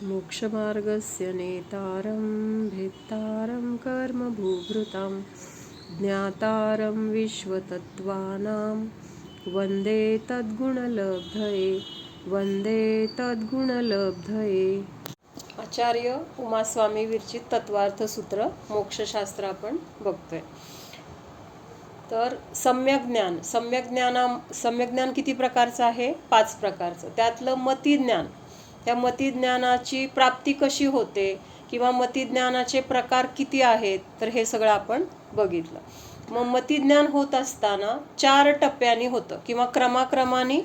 मोक्षमार्गस्य नेतारं भेत्तारं कर्मभूभृतां ज्ञातारं विश्वतत्त्वानां वन्दे तद्गुणलब्धये। आचार्य उमास्वामी विरचित तत्वार्थ सूत्र मोक्षशास्त्र आपण बघतोय. तर सम्यक ज्ञान किती प्रकारचं आहे? 5 प्रकारचं. त्यातलं मतिज्ञान, त्या मतिज्ञानाची प्राप्ती कशी होते किंवा मतिज्ञानाचे प्रकार किती आहेत, तर हे सगळं आपण बघितलं. मग मतिज्ञान होत असताना 4 टप्प्यांनी होतं किंवा क्रमाक्रमाने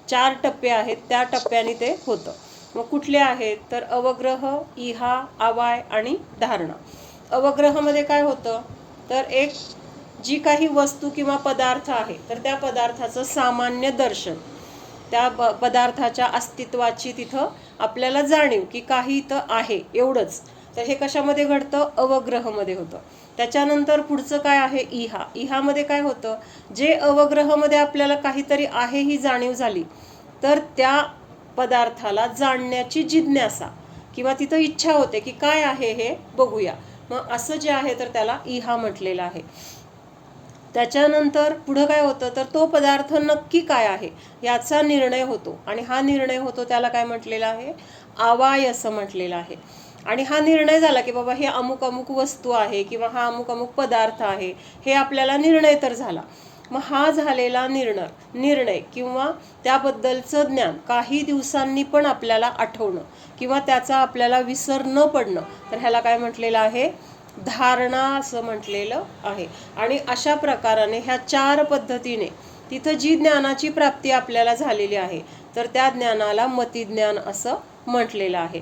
4 टप्पे आहेत, त्या टप्प्याने ते होतं. मग कुठले आहेत? तर अवग्रह, इहा, आवाय आणि धारणा. अवग्रहामध्ये काय होतं? तर एक जी काही वस्तू किंवा पदार्थ आहे तर त्या पदार्थाचं सामान्य दर्शन, त्या पदार्थाच्या अस्तित्वाची तिथं आपल्याला जाणीव की काही इथं आहे एवढंच. तर हे कशामध्ये घडतं? अवग्रहमध्ये होतं. त्याच्यानंतर पुढचं काय आहे? इहा. इहामध्ये काय होतं? जे अवग्रहामध्ये आपल्याला काहीतरी आहे ही जाणीव झाली तर त्या पदार्थाला जाणण्याची जिज्ञासा किंवा तिथं इच्छा होते की काय आहे हे बघूया. मग असं जे आहे तर त्याला इहा म्हटलेलं आहे. त्याच्यानंतर पुढं काय होतं? तर तो पदार्थ नक्की काय आहे याचा निर्णय होतो, आणि हा निर्णय होतो त्याला काय म्हटलेलं आहे? आवाय असं म्हटलेलं आहे. आणि हा निर्णय झाला की बाबा हे अमुक अमुक वस्तू आहे किंवा हा अमुक अमुक पदार्थ आहे, हे आपल्याला निर्णय तर झाला. मग हा झालेला निर्णय किंवा त्याबद्दलचं ज्ञान काही दिवसांनी पण आपल्याला आठवणं किंवा त्याचा आपल्याला विसर न पडणं, तर ह्याला काय म्हटलेलं आहे? धारणा असं म्हटलेलं आहे. आणि अशा प्रकाराने ह्या 4 पद्धतीने तिथं जी ज्ञानाची प्राप्ती आपल्याला झालेली आहे तर त्या ज्ञानाला मतिज्ञान असं म्हटलेलं आहे.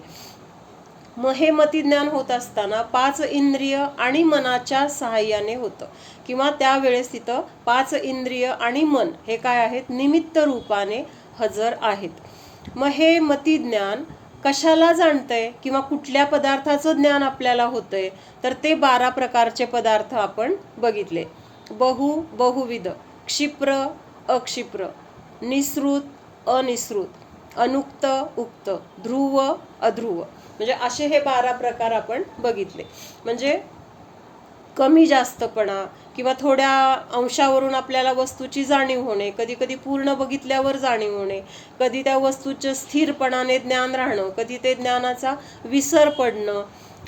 मग हे मतिज्ञान होत असताना 5 इंद्रिय आणि मनाच्या सहाय्याने होतं किंवा त्यावेळेस तिथं 5 इंद्रिय आणि मन हे काय आहेत? निमित्त रूपाने हजर आहेत. मग हे मतिज्ञान कशाला जाणतंय किंवा कुठल्या पदार्थाचं ज्ञान आपल्याला होतंय? तर ते 12 प्रकारचे पदार्थ आपण बघितले. बहुविध, क्षिप्र, अक्षिप्र, निसृत, अनिसृत, अनुक्त, उक्त, ध्रुव, अध्रुव, म्हणजे असे हे 12 प्रकार आपण बघितले. म्हणजे कमी जास्तपणा किंवा थोड्या अंशावरून आपल्याला वस्तूची जाणीव होणे, कधी कधी पूर्ण बघितल्यावर जाणीव होणे, कधी त्या वस्तूचं स्थिरपणाने ज्ञान राहणं, कधी ते ज्ञानाचा विसर पडणं,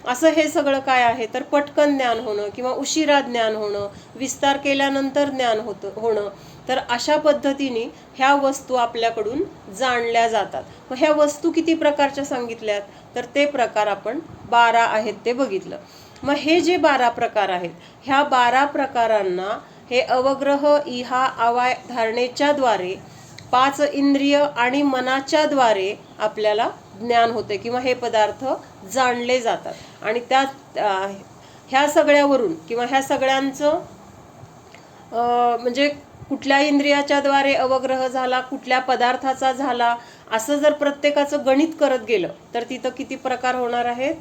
असं हे सगळं काय आहे? तर पटकन ज्ञान होणं किंवा उशिरा ज्ञान होणं, विस्तार केल्यानंतर ज्ञान होणं. तर अशा पद्धतीने ह्या वस्तू आपल्याकडून जाणल्या जातात. मग ह्या वस्तू किती प्रकारच्या सांगितल्यात? तर ते प्रकार आपण 12 आहेत ते बघितलं. मग हे जे 12 प्रकार आहेत, ह्या 12 प्रकारांना हे अवग्रह, इहा, आवाय, धारणेच्या द्वारे 5 इंद्रिय आणि मनाच्या द्वारे आपल्याला ज्ञान होते किंवा हे पदार्थ जाणले जातात. आणि त्या ह्या सगळ्यावरून किंवा ह्या सगळ्यांचं म्हणजे कुठल्या इंद्रियाच्या द्वारे अवग्रह झाला, कुठल्या पदार्थाचा झाला, असं जर प्रत्येकाचं गणित करत गेलं तर तिथं किती प्रकार होणार आहेत?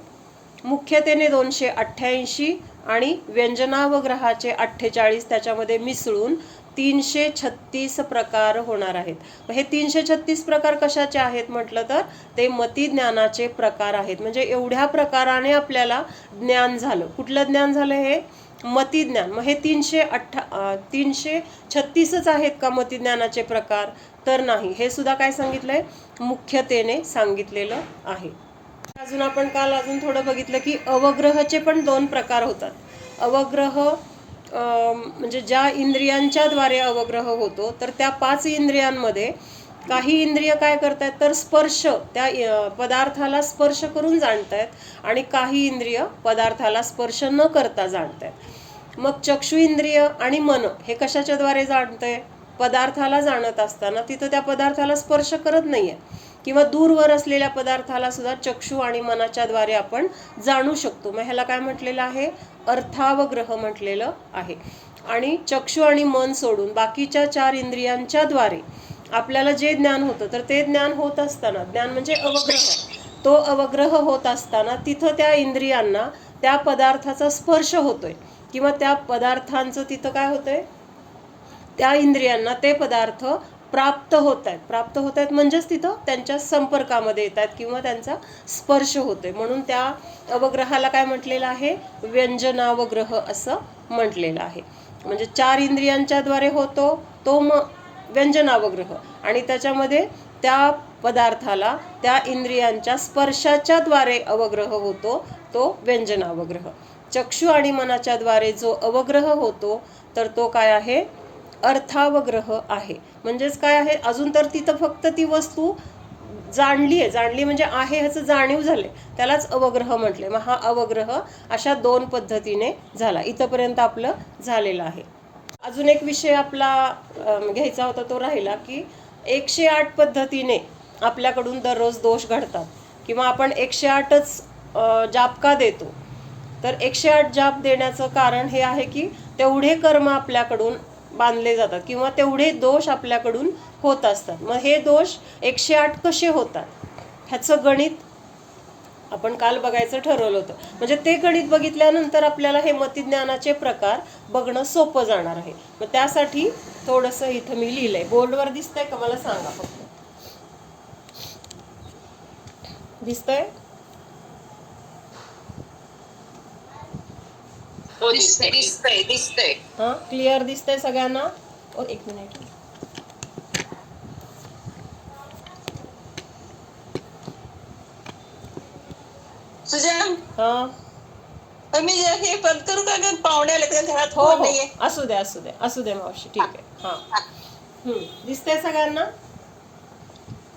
मुख्यतेने 288 आणि व्यंजनावग्रहाचे 48 त्याच्यामध्ये मिसळून 336 प्रकार होणार आहेत. हे 336 प्रकार कशाचे आहेत म्हटलं तर ते मतिज्ञानाचे प्रकार आहेत. म्हणजे एवढ्या प्रकाराने आपल्याला ज्ञान झालं. कुठलं ज्ञान झालं? हे मतिज्ञान. मग हे 336च आहेत का मतिज्ञानाचे प्रकार? तर नाही, हे सुद्धा काय सांगितलंय? मुख्यतेने सांगितलेलं आहे. अजून आपण काल थोडं बघितलं की अवग्रहाचे पण 2 प्रकार होतात. अवग्रह म्हणजे ज्या इंद्रियांच्या द्वारे अवग्रह होतो तर त्या 5 इंद्रियांमध्ये काही इंद्रिय काय करतात? तर स्पर्श, त्या पदार्थाला स्पर्श करून जाणतायत आणि काही इंद्रिय पदार्थाला स्पर्श न करता जाणतायत. मग चक्षु इंद्रिय आणि मन हे कशाच्या द्वारे जाणतंय? पदार्थाला जाणत असताना तिथं त्या पदार्थाला स्पर्श करत नाहीये किंवा दूरवर असलेल्या पदार्थाला सुद्धा चक्षु आणि मनाच्या द्वारे आपण जाणू शकतो. मग ह्याला काय म्हटलेलं आहे? अर्थावग्रह म्हटलेलं आहे. आणि चक्षु आणि मन सोडून बाकीच्या 4 इंद्रियांच्या द्वारे आपल्याला जे ज्ञान होतं तर ते ज्ञान होत असताना, ज्ञान म्हणजे अवग्रह, तो अवग्रह होत असताना तिथं त्या इंद्रियांना त्या पदार्थाचा स्पर्श होतोय किंवा त्या पदार्थांचं तिथं काय होतंय? त्या इंद्रियांना ते पदार्थ प्राप्त होत आहेत म्हणजेच तिथं त्यांच्या संपर्कामध्ये येत आहेत किंवा त्यांचा स्पर्श होतोय, म्हणून त्या अवग्रहाला काय म्हटलेलं आहे, व्यंजनावग्रह असं म्हटलेलं आहे. म्हणजे 4 इंद्रियांच्या द्वारे होतो तो व्यंजनावग्रह, आणि त्याच्यामध्ये त्या पदार्थाला त्या इंद्रियांच्या स्पर्शाच्या द्वारे अवग्रह होतो तो व्यंजनावग्रह. चक्षु आणि मनाच्या द्वारे जो अवग्रह होतो तर तो काय आहे, अर्थावग्रह आहे. म्हणजेच काय आहे, अजून तर तिथं फक्त ती वस्तू जाणली म्हणजे आहे ह्याचं जाणीव झाले, त्यालाच अवग्रह म्हटले. मग हा अवग्रह अशा 2 पद्धतीने झाला. इथपर्यंत आपलं झालेलं आहे. अजून एक विषय आपला घ्यायचा होता तो राहिला की 108 पद्धतीने आपल्याकडून दररोज दोष घडतात किंवा आपण 108च जाप का देतो, तर 108 जाप देण्याचं कारण हे आहे की तेवढे कर्म आपल्याकडून बांधले जातात किंवा तेवढे दोष आपल्याकडून होत असतात. मग हे दोष 108 कसे होतात ह्याचं गणित आपण काल बघायचं ठरवलं होतं. म्हणजे ते गणित बघितल्यानंतर आपल्याला हे मतिज्ञानाचे प्रकार बघणं सोपं जाणार आहे. मग त्यासाठी थोडंसं इथं मी लिहिलंय. बोर्डवर दिसतंय का मला सांगा फक्त, दिसतंय? दिसतंय. हा, क्लिअर दिसतंय सगळ्यांना? एक मिनिट. सुजान, हा, मी हे बंद करू का ग? पाहुणे आले तर घरात हो कोण हो, नाहीये. असू दे मावशी, ठीक आहे. हा, दिसतंय सगळ्यांना?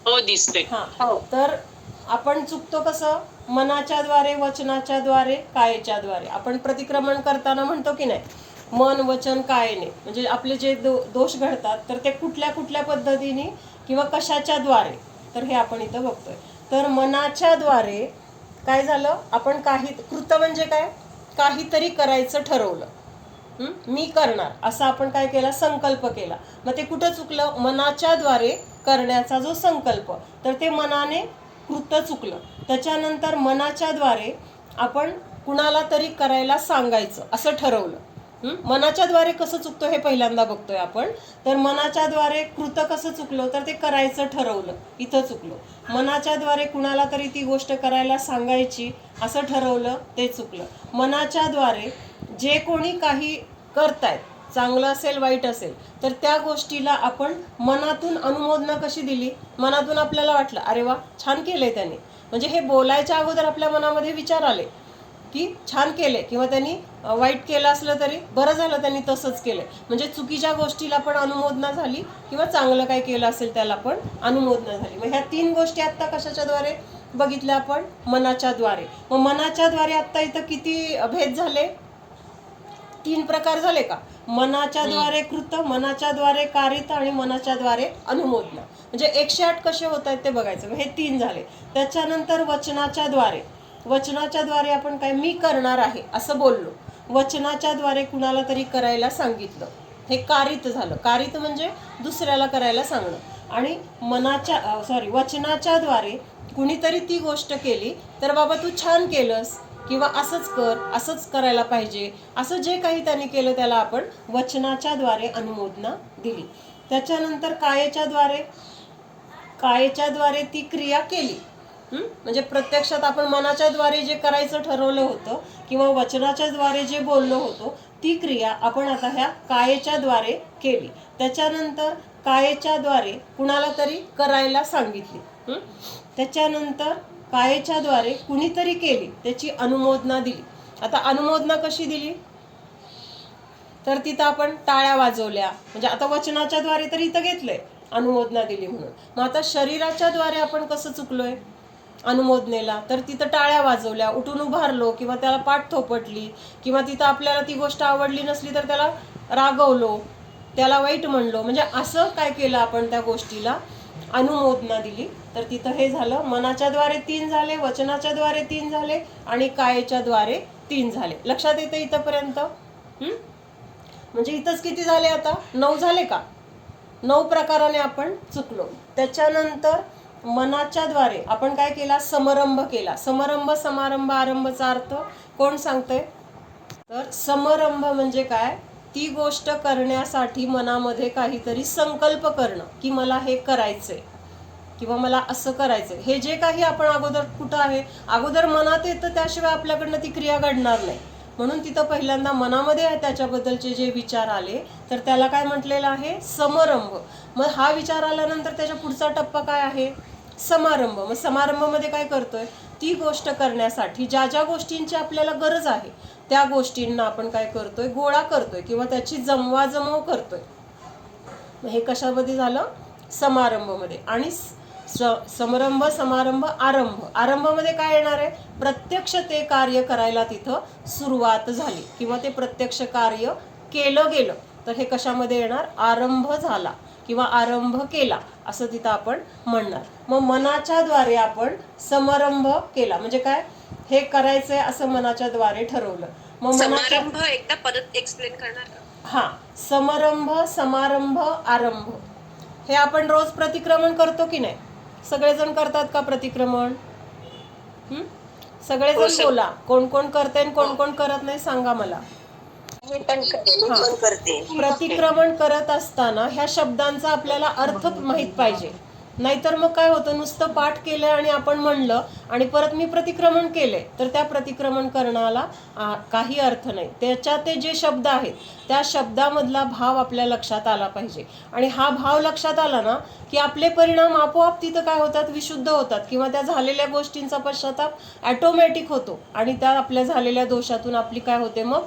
हो दिसतंय. हा, तर आपण चुकतो कसं, मनाच्या द्वारे, वचनाच्या द्वारे, कायेच्या द्वारे. आपण प्रतिक्रमण करताना म्हणतो की नाही, मन वचन कायेने, म्हणजे आपले जे दोष घडतात तर ते कुठल्या कुठल्या पद्धतीने किंवा कशाच्या द्वारे, तर हे आपण इथं बघतोय. तर मनाच्या द्वारे काय झालं, आपण काही कृत म्हणजे काय, काहीतरी करायचं ठरवलं, मी करणार असं आपण काय केला, संकल्प केला. मग ते कुठं चुकलं, मनाच्या द्वारे करण्याचा जो संकल्प, तर ते मनाने कृत चुकलं. त्याच्यानंतर मनाच्या द्वारे आपण कुणाला तरी करायला सांगायचं असं ठरवलं. मनाच्या द्वारे कसं चुकतो हे पहिल्यांदा बघतोय आपण. तर मनाच्या द्वारे कृत कसं चुकलो, तर ते करायचं ठरवलं, इथं चुकलो. मनाच्या द्वारे कुणाला तरी ती गोष्ट करायला सांगायची असं ठरवलं, ते चुकलं. मनाच्या द्वारे जे कोणी काही करतायत, चांगलं असेल वाईट असेल, तर त्या गोष्टीला आपण मनातून अनुमोदना कशी दिली, मनातून आपल्याला वाटलं अरे वा छान केलंय त्याने, म्हणजे हे बोलायच्या अगोदर आपल्या मनामध्ये विचार आले की छान केले, किंवा त्यांनी वाईट केलं असलं तरी बरं झालं त्यांनी तसंच केलंय, म्हणजे चुकीच्या गोष्टीला पण अनुमोदना झाली किंवा चांगलं काय केलं असेल त्याला पण अनुमोदना झाली. मग ह्या 3 गोष्टी आत्ता कशाच्या द्वारे बघितल्या आपण, मनाच्या द्वारे. मग मनाच्या द्वारे आत्ता इथं किती भेद झाले, 3 प्रकार झाले का, मनाच्या द्वारे कृत, मनाच्या द्वारे कारित आणि मनाच्या द्वारे अनुमोदना. म्हणजे 108 कसे होत आहेत ते बघायचं. हे 3 झाले. त्याच्यानंतर वचनाच्या द्वारे आपण काय, मी करणार आहे असं बोललो, वचनाच्या द्वारे कुणाला तरी करायला सांगितलं, हे कारित झालं. कारित म्हणजे दुसऱ्याला करायला सांगणं. आणि वचनाच्या द्वारे कुणीतरी ती गोष्ट केली तर बाबा तू छान केलंस किंवा असंच कर, असंच करायला पाहिजे, असं जे काही त्यांनी केलं त्याला आपण वचनाच्या द्वारे अनुमोदना दिली. त्याच्यानंतर कायेच्या द्वारे ती क्रिया केली. म्हणजे प्रत्यक्षात आपण मनाच्या द्वारे जे करायचं ठरवलं होतं किंवा वचनाच्या द्वारे जे बोललो होतो ती क्रिया आपण आता ह्या कायेच्या द्वारे केली. त्याच्यानंतर कायेच्या द्वारे कुणाला तरी करायला सांगितली. त्याच्यानंतर कायेच्या द्वारे कुणीतरी केली, त्याची अनुमोदना दिली. आता अनुमोदना कशी दिली, तर तिथं आपण टाळ्या वाजवल्या, म्हणजे आता वचनाच्या द्वारे तर इथं घेतलंय अनुमोदना दिली म्हणून. मग आता शरीराच्या द्वारे आपण कसं चुकलोय अनुमोदनेला, तर तिथं टाळ्या वाजवल्या, उठून उभारलो किंवा त्याला पाठ थोपटली, किंवा तिथं आपल्याला ती गोष्ट आवडली नसली तर त्याला रागवलो, त्याला वाईट म्हणलो, म्हणजे असं काय केलं आपण त्या गोष्टीला अनुमोदना दिली. तर तिथं हे झालं, मनाच्या द्वारे 3 झाले, वचनाच्या द्वारे 3 झाले आणि कायेच्या द्वारे 3 झाले. लक्षात येतं इथंपर्यंत? म्हणजे इथंच किती झाले, आता 9 झाले का, 9 प्रकाराने आपण चुकलो. त्याच्यानंतर मनाच्या द्वारे आपण काय केला, समारंभ केला. समारंभ आरंभचा अर्थ कोण सांगतंय, तर समारंभ म्हणजे काय, ती गोष्ट करण्यासाठी मनामध्ये काहीतरी संकल्प करणं की मला हे करायचंय किंवा मला असं करायचंय. हे जे काही आपण अगोदर कुठं आहे, अगोदर मनात येतं, त्याशिवाय आपल्याकडनं ती क्रिया घडणार नाही. म्हणून तिथं पहिल्यांदा मनामध्ये त्याच्याबद्दलचे जे विचार आले तर त्याला काय म्हटलेलं आहे, समारंभ. मग हा विचार आल्यानंतर त्याच्या पुढचा टप्पा काय आहे, समारंभ. मग समारंभामध्ये काय करतोय, ती गोष्ट करण्यासाठी ज्या ज्या गोष्टींची आपल्याला गरज आहे त्या गोष्टींना आपण काय करतोय, गोळा करतोय किंवा त्याची जमवाजमव करतोय. हे कशामध्ये झालं, समारंभमध्ये. आणि समारंभ समारंभ आरंभ. आरंभामध्ये काय येणार आहे, प्रत्यक्ष ते कार्य करायला तिथं सुरुवात झाली किंवा ते प्रत्यक्ष कार्य केलं गेलं तर हे कशामध्ये येणार, आरंभ झाला किंवा आरंभ केला असं तिथं आपण म्हणणार. मग मनाच्या द्वारे आपण समारंभ केला म्हणजे काय, हे करायचंय असं मनाच्या द्वारे ठरवलं. मग समारंभ एकदा परत एक्सप्लेन करणार का? हा, समारंभ समारंभ आरंभ हे आपण रोज प्रतिक्रमण करतो की नाही, सगळेजण करतात का प्रतिक्रमण? सगळेजण बोला, कोण कोण करते आणि कोण कोण करत नाही सांगा मला. मी पण करते. प्रतिक्रमण करत असताना ह्या शब्दांचा आपल्याला अर्थ माहित पाहिजे. नाहीतर मग काय होतं, नुसतं पाठ केलंय आणि आपण म्हणलं आणि परत मी प्रतिक्रमण केलंय तर त्या प्रतिक्रमण करण्याला काही अर्थ नाही. त्याच्यात ते जे शब्द आहेत त्या शब्दामधला भाव आपल्या लक्षात आला पाहिजे. आणि हा भाव लक्षात आला ना की आपले परिणाम आपोआप तिथं काय होतात, विशुद्ध होतात किंवा त्या झालेल्या गोष्टींचा पश्चाताप ॲटोमॅटिक होतो आणि त्या आपल्या झालेल्या दोषातून आपली काय होते, मग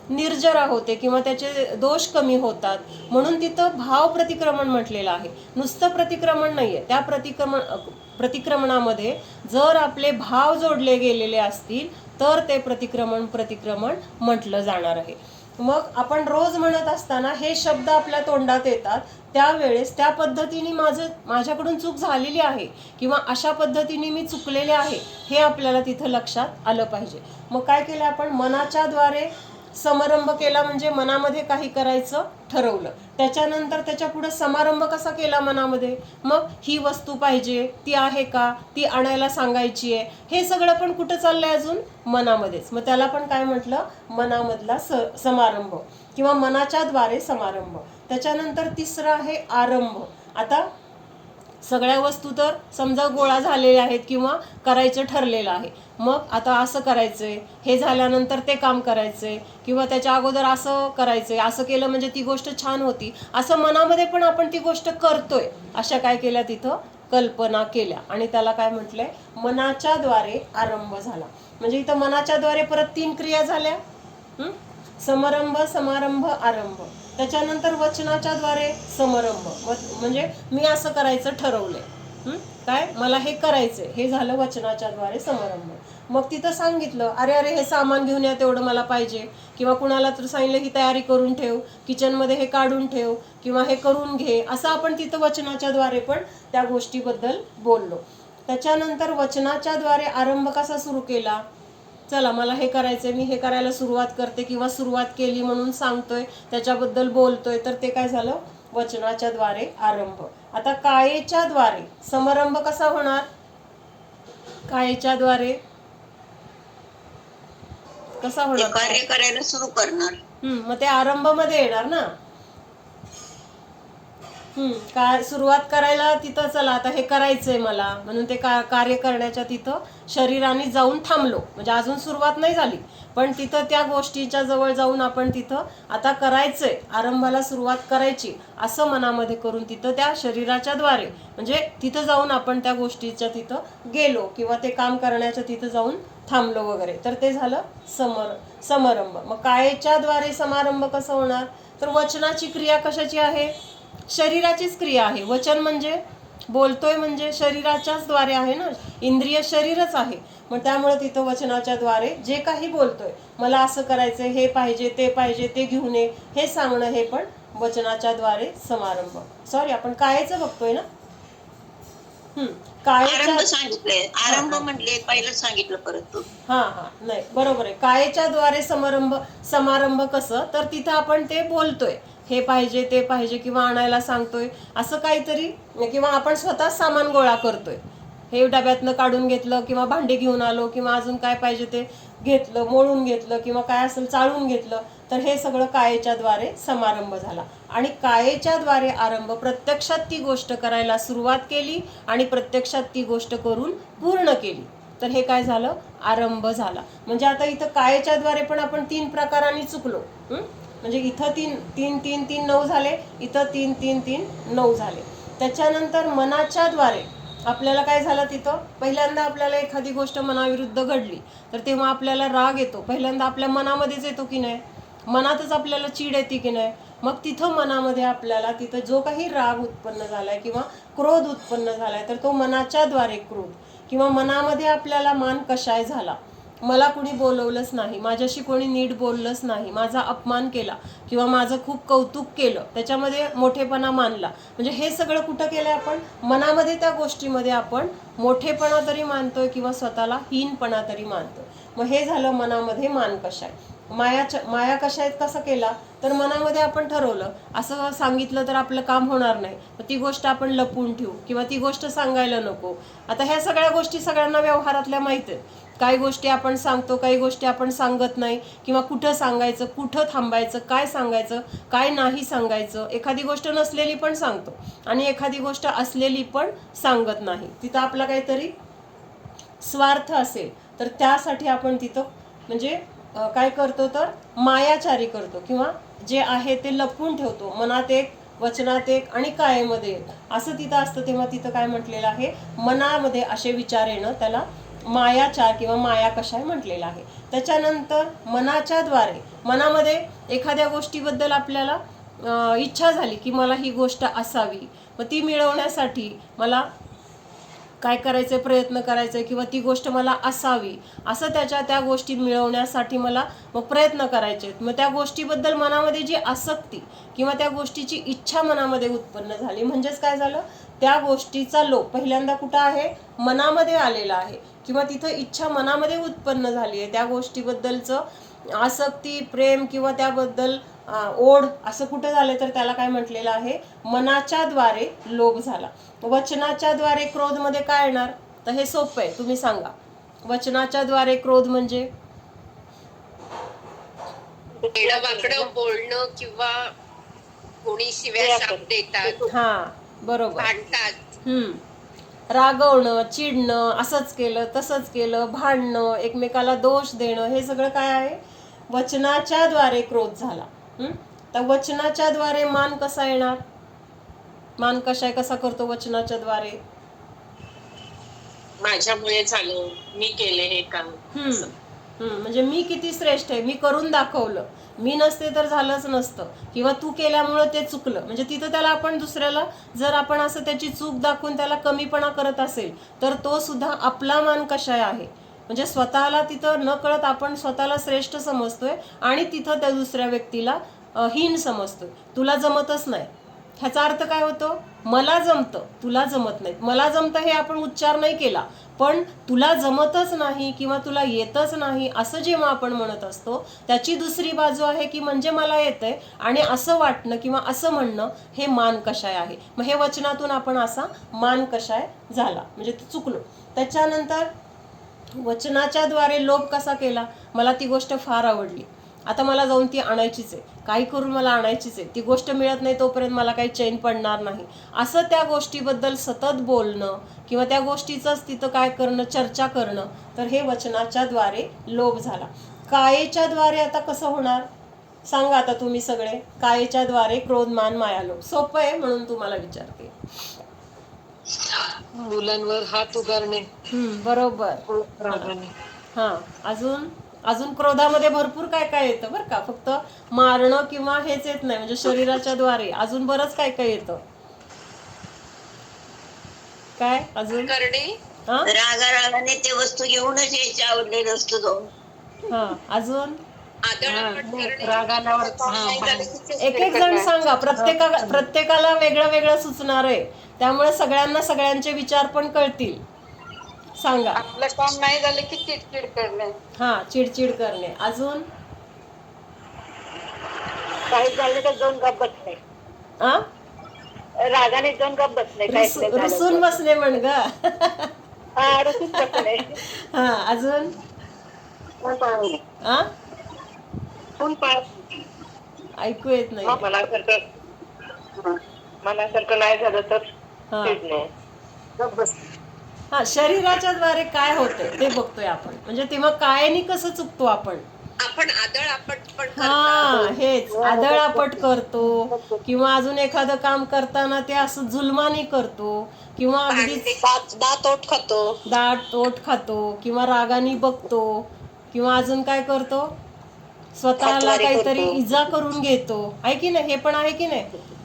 निर्जरा होते किंवा त्याचे दोष कमी होतात. म्हणून तिथं भाव प्रतिक्रमण म्हटलेलं आहे, नुसतं प्रतिक्रमण नाहीये. त्या प्रतिक्रमणामध्ये जर आपले भाव जोडले गेलेले असतील तर ते प्रतिक्रमण म्हटलं जाणार आहे. मग आपण रोज म्हणत असताना हे शब्द आपल्या तोंडात येतात त्यावेळेस त्या पद्धतीने माझ्याकडून चूक झालेली आहे किंवा अशा पद्धतीने मी चुकलेले आहे हे आपल्याला तिथं लक्षात आलं पाहिजे. मग काय केलं आपण, मनाच्या द्वारे समारंभ केला म्हणजे मनामध्ये काही करायचं ठरवलं. त्याच्यानंतर त्याच्या पुढे समारंभ कसा केला मनामध्ये, मग ही वस्तू पाहिजे, ती आहे का, ती आणायला सांगायची आहे, हे सगळं पण कुठं चाललंय, अजून मनामध्येच. मग त्याला पण काय म्हटलं, मनामधला समारंभ किंवा मनाच्या द्वारे समारंभ. त्याच्यानंतर तिसरं आहे आरंभ. आता सगळ्या वस्तू तर समजा गोळा झालेल्या आहेत किंवा करायचं ठरलेलं आहे. मग आता असं करायचंय, हे झाल्यानंतर ते काम करायचंय किंवा त्याच्या अगोदर असं करायचंय, असं केलं म्हणजे ती गोष्ट छान होती, असं मनामध्ये पण आपण ती गोष्ट करतोय. अशा काय केल्या, तिथं कल्पना केल्या आणि त्याला काय म्हटलंय, मनाच्या द्वारे आरंभ झाला. म्हणजे इथं मनाच्या द्वारे परत 3 क्रिया झाल्या, समारंभ समारंभ आरंभ. त्याच्यानंतर वचनाच्या द्वारे समारंभ म्हणजे मी असं करायचं ठरवलंय, काय मला हे करायचंय, हे झालं वचनाच्या द्वारे समारंभ. मग तिथं सांगितलं, अरे हे सामान घेऊन या, तेवढं मला पाहिजे, किंवा कुणाला तर सांगितलं ही तयारी करून ठेव, किचनमध्ये हे काढून ठेव किंवा हे करून घे, असं आपण तिथं वचनाच्या द्वारे पण त्या गोष्टीबद्दल बोललो. त्याच्यानंतर वचनाच्या द्वारे आरंभ कसा सुरू केला, चला मला हे करायचंय, मी हे करायला सुरुवात करते किंवा सुरुवात केली म्हणून सांगतोय, त्याच्याबद्दल बोलतोय, तर ते काय झालं, वचनाच्या द्वारे आरंभ. आता कायेच्या द्वारे समारंभ कसा होणार, कायेच्या द्वारे कसा होणार, कार्य करायला सुरू करणार. मग ते आरंभ मध्ये येणार ना. काय सुरुवात करायला तिथं, चला आता हे करायचंय मला म्हणून ते कार्य करण्याच्या तिथं शरीराने जाऊन थांबलो, म्हणजे अजून सुरुवात नाही झाली पण तिथं त्या गोष्टीच्या जवळ जाऊन आपण तिथं आता करायचंय, आरंभाला सुरुवात करायची असं मनामध्ये करून तिथं त्या शरीराच्या द्वारे म्हणजे तिथं जाऊन आपण त्या गोष्टीच्या तिथं गेलो किंवा ते काम करण्याच्या तिथं जाऊन थांबलो वगैरे, तर ते झालं समारंभ. मग कायेच्या द्वारे समारंभ कसं होणार, तर वचनाची क्रिया कशाची आहे, शरीराचीच क्रिया आहे. वचन म्हणजे बोलतोय म्हणजे शरीराच्याच द्वारे आहे ना, इंद्रिय शरीरच आहे. मग त्यामुळे तिथं वचनाच्या द्वारे जे काही बोलतोय, मला असं करायचंय, हे पाहिजे, ते घेऊन ये, हे सांगणं, हे पण वचनाच्या द्वारे समारंभ. सॉरी, आपण कायेचं बघतोय ना. कायेच्या सांगितलंय, आरंभ म्हटले पहिलं सांगितलं परत. हा नाही बरोबर आहे. कायेच्या द्वारे समारंभ कसं, तर तिथं आपण ते बोलतोय, हे पाहिजे, ते पाहिजे किंवा आणायला सांगतोय असं काहीतरी, किंवा आपण स्वतः सामान गोळा करतोय, हे डब्यातनं काढून घेतलं किंवा भांडे घेऊन आलो किंवा अजून काय पाहिजे ते घेतलं, मोळून घेतलं किंवा काय असेल चाळून घेतलं, तर हे सगळं कायेच्या द्वारे समारंभ झाला. आणि कायेच्या द्वारे आरंभ, प्रत्यक्षात ती गोष्ट करायला सुरुवात केली आणि प्रत्यक्षात ती गोष्ट करून पूर्ण केली, तर हे काय झालं, आरंभ झाला. म्हणजे आता इथं कायेच्या द्वारे पण आपण 3 प्रकारांनी चुकलो. म्हणजे इथं 3 3 3 3 9 झाले, इथं 3 3 3 9 झाले. त्याच्यानंतर मनाच्या द्वारे आपल्याला काय झालं, तिथं पहिल्यांदा आपल्याला एखादी गोष्ट मनाविरुद्ध घडली तर तेव्हा आपल्याला राग येतो. पहिल्यांदा आपल्या मनामध्येच येतो की नाही, मनातच आपल्याला चीड येते की नाही. मग तिथं मनामध्ये आपल्याला तिथं जो काही राग उत्पन्न झालाय किंवा क्रोध उत्पन्न झालाय, तर तो मनाच्या द्वारे क्रोध, किंवा मनामध्ये आपल्याला मान कशाय झाला, मला कुणी बोलवलंच नाही, माझ्याशी कोणी नीट बोललंच नाही, माझा अपमान केला किंवा माझं खूप कौतुक केलं, त्याच्यामध्ये मोठेपणा मानला. म्हणजे हे सगळं कुठं केलंय आपण, मनामध्ये त्या गोष्टीमध्ये आपण मोठेपणा तरी मानतोय किंवा स्वतःला हीनपणा तरी मानतोय. मग हे झालं मनामध्ये मान कशाय. माया कशायत कसं केला, तर मनामध्ये आपण ठरवलं असं सांगितलं तर आपलं काम होणार नाही, तर ती गोष्ट आपण लपवून ठेवू किंवा ती गोष्ट सांगायला नको. आता ह्या सगळ्या गोष्टी सगळ्यांना व्यवहारातल्या माहीत आहेत. काही गोष्टी आपण सांगतो, काही गोष्टी आपण सांगत नाही, किंवा कुठं सांगायचं, कुठं थांबायचं, काय सांगायचं, काय नाही सांगायचं. एखादी गोष्ट नसलेली पण सांगतो आणि एखादी गोष्ट असलेली पण सांगत नाही. तिथं आपला काहीतरी स्वार्थ असेल तर त्यासाठी आपण तिथं म्हणजे काय करतो, तर मायाचारी करतो किंवा जे आहे ते लपवून ठेवतो. मनात एक, वचनात एक आणि कायेमध्ये एक असं तिथं असतं. तेव्हा तिथं काय म्हटलेलं आहे, मनामध्ये असे विचार येणं त्याला मायाचार किंवा माया कशाय म्हटलेलं आहे. त्याच्यानंतर मनाच्या द्वारे, मनामध्ये एखाद्या गोष्टीबद्दल आपल्याला इच्छा झाली की मला ही गोष्ट असावी, मग ती मिळवण्यासाठी मला काय करायचे, प्रयत्न करायचे किंवा ती गोष्ट मला असावी असं त्या गोष्टी मिळवण्यासाठी मला मग प्रयत्न करायचे. मग त्या गोष्टीबद्दल मनामध्ये जी आसक्ती किंवा त्या गोष्टीची इच्छा मनामध्ये उत्पन्न झाली, म्हणजेच काय झालं, त्या गोष्टीचा लोभ पहिल्यांदा कुठं आहे, मनामध्ये आलेला आहे किंवा तिथं इच्छा मनामध्ये उत्पन्न झाली आहे. त्या गोष्टीबद्दलचं आसक्ती, प्रेम किंवा त्याबद्दल ओढ असं कुठं झालं, तर त्याला काय म्हटलेलं आहे, मनाच्या द्वारे लोभ झाला. वचनाच्या द्वारे क्रोध मध्ये काय येणार, तर हे सोपं आहे, तुम्ही सांगा. वचनाच्या द्वारे क्रोध म्हणजे वेडं बोलणं किंवा कोणी शिव्या शाप देतात, हा बरोबर, भांडतात, रागवणं, चिडणं, असंच केलं तसंच केलं, भांडणं, एकमेकाला दोष देणं, हे सगळं काय आहे, वचनाच्या द्वारे क्रोध झाला. तर वचनाच्या द्वारे मान कसा येणार, मान कशाय कसा करतो वचनाच्या द्वारे, माझ्यामुळे झालं, मी केले हे काम. म्हणजे मी किती श्रेष्ठ आहे, मी करून दाखवलं, मी नसते तर झालंच नसतं, किंवा तू केल्यामुळं ते चुकलं. म्हणजे तिथं त्याला आपण दुसऱ्याला जर आपण असं त्याची चूक दाखवून त्याला कमीपणा करत असेल, तर तो सुद्धा आपला मान कशाय आहे. म्हणजे स्वतःला तिथं न कळत आपण स्वतःला श्रेष्ठ समजतोय आणि तिथं त्या दुसऱ्या व्यक्तीला हीन समजतोय, तुला जमतच नाही. ह्याचा अर्थ काय होतो, मला जमतं, तुला जमत नाही. मला जमतं हे आपण उच्चार नाही केला, पण तुला जमतच नाही किंवा तुला येतच नाही असं जेव्हा आपण म्हणत असतो, त्याची दुसरी बाजू आहे की म्हणजे मला येतंय आणि असं वाटणं किंवा असं म्हणणं, हे मान कशाय आहे. मग हे वचनातून आपण असा मान कशाय झाला, म्हणजे चुकलो. त्याच्यानंतर वचनाच्या द्वारे लोभ कसा केला, मला ती गोष्ट फार आवडली, आता मला जाऊन ती आणायचीच आहे, काही करून मला आणायचीच आहे, ती गोष्ट मिळत नाही तोपर्यंत मला काही चैन पडणार नाही, असं त्या गोष्टीबद्दल सतत बोलणं किंवा त्या गोष्टीचंच तिथं काय करणं, चर्चा करणं, तर हे वचनाच्या द्वारे लोभ झाला. कायेच्या द्वारे आता कसं होणार, सांगा आता तुम्ही सगळे. कायेच्या द्वारे क्रोध, मान, माया, लोभ. सोपं आहे म्हणून तुम्हाला विचारते. मुलांवर हात उगारणे, बरोबर. हा, अजून क्रोधामध्ये भरपूर काय काय येतं बरं का, फक्त मारणं किंवा हेच येत नाही, म्हणजे शरीराच्या द्वारे अजून बरंच काय काय येतं. काय अजून करणे, रागाने ते वस्तू घेऊनच यायची, आवडले नसतो जाऊन. हा, अजून आदळपट करणे, रागाला एक एक जण सांगा, प्रत्येकाला वेगळं वेगळं सुचणार आहे, त्यामुळे सगळ्यांना सगळ्यांचे विचार पण कळतील. सांगा. आपलं काम नाही झालं की चिडचिड करणे, हा, चिडचिड करणे. अजून काही झालं तर जाऊन गप्प बसणे, रागाने जाऊन गप्प बसणे, रुसून बसणे म्हण ग. अडचण पण आहे. हा, अजून पण पाळत आ पण पाळत ऐकू येत नाही. मनासारखं मनासारखं नाही झालं तर हा चिडणे. गप्प बस. हा, शरीराच्या द्वारे काय होतंय ते बघतोय आपण. म्हणजे तेव्हा कायाने कसं चुकतो आपण. आपण आदळआपट पण हा, करतात. हेच आदळआपट करतो, किंवा अजून एखादं काम करताना ते असं जुलमानी करतो, किंवा भांडे अगदीच दात ओठ खातो. दाट ओठ खातो, किंवा रागाने बघतो, किंवा अजून काय करतो, स्वतःला हातवारे काहीतरी करतो. इजा करून घेतो. आहे की नाही? हे पण आहे की नाही?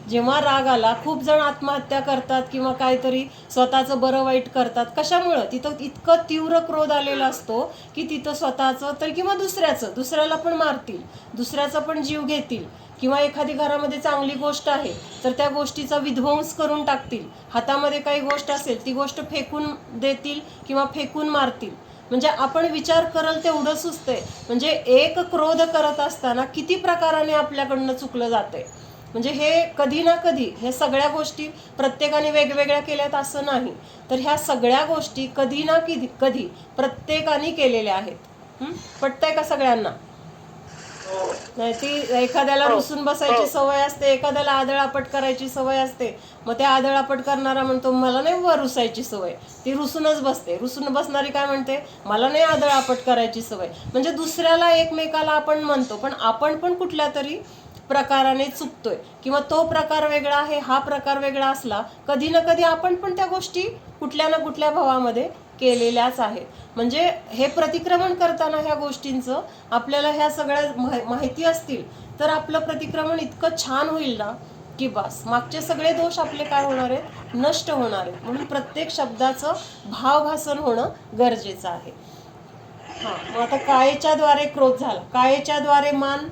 जेव्हा राग आला, खूप जण आत्महत्या करतात किंवा काहीतरी स्वतःचं बरं वाईट करतात. कशामुळं? तिथं इतकं तीव्र क्रोध आलेला असतो की तिथं स्वतःचं तर किंवा दुसऱ्याला पण मारतील, दुसऱ्याचा पण जीव घेतील, किंवा एखादी घरामध्ये चांगली गोष्ट आहे तर त्या गोष्टीचा विध्वंस करून टाकतील. हातामध्ये काही गोष्ट असेल ती गोष्ट फेकून देतील किंवा फेकून मारतील. म्हणजे आपण विचार करल तेवढं सुचतंय. म्हणजे एक क्रोध करत असताना किती प्रकाराने आपल्याकडनं चुकलं जातंय. म्हणजे हे कधी ना कधी हे सगळ्या गोष्टी प्रत्येकाने वेगवेगळ्या केल्यात असं नाही, तर ह्या सगळ्या गोष्टी कधी ना कधी प्रत्येकाने केलेल्या आहेत. पटतंय का सगळ्यांना? नाही, ती एखाद्याला रुसून बसायची सवय असते, एखाद्याला आदळआपट करायची सवय असते. मग त्या आदळआपट करणारा म्हणतो मला नाही वर रुसायची सवय, ती रुसूनच बसते. रुसून बसणारी काय म्हणते, मला नाही आदळआपट करायची सवय. म्हणजे दुसऱ्याला एकमेकाला आपण म्हणतो, पण आपण पण कुठल्या तरी प्रकाराने चुकतोय, किंवा तो प्रकार वेगळा आहे, हा प्रकार वेगळा असला, कधी ना कधी आपण पण त्या गोष्टी कुठल्या ना कुठल्या भावामध्ये केलेल्याच आहेत. म्हणजे हे प्रतिक्रमण करताना ह्या गोष्टींचं आपल्याला ह्या सगळ्या माहिती असतील तर आपलं प्रतिक्रमण इतकं छान होईल ना की बस, मागचे सगळे दोष आपले काय होणार आहेत, नष्ट होणार आहेत. म्हणून प्रत्येक शब्दाचं भावभासन होणं गरजेचं आहे. हा, मग आता कायेच्या द्वारे क्रोध झाला, कायेच्या द्वारे मान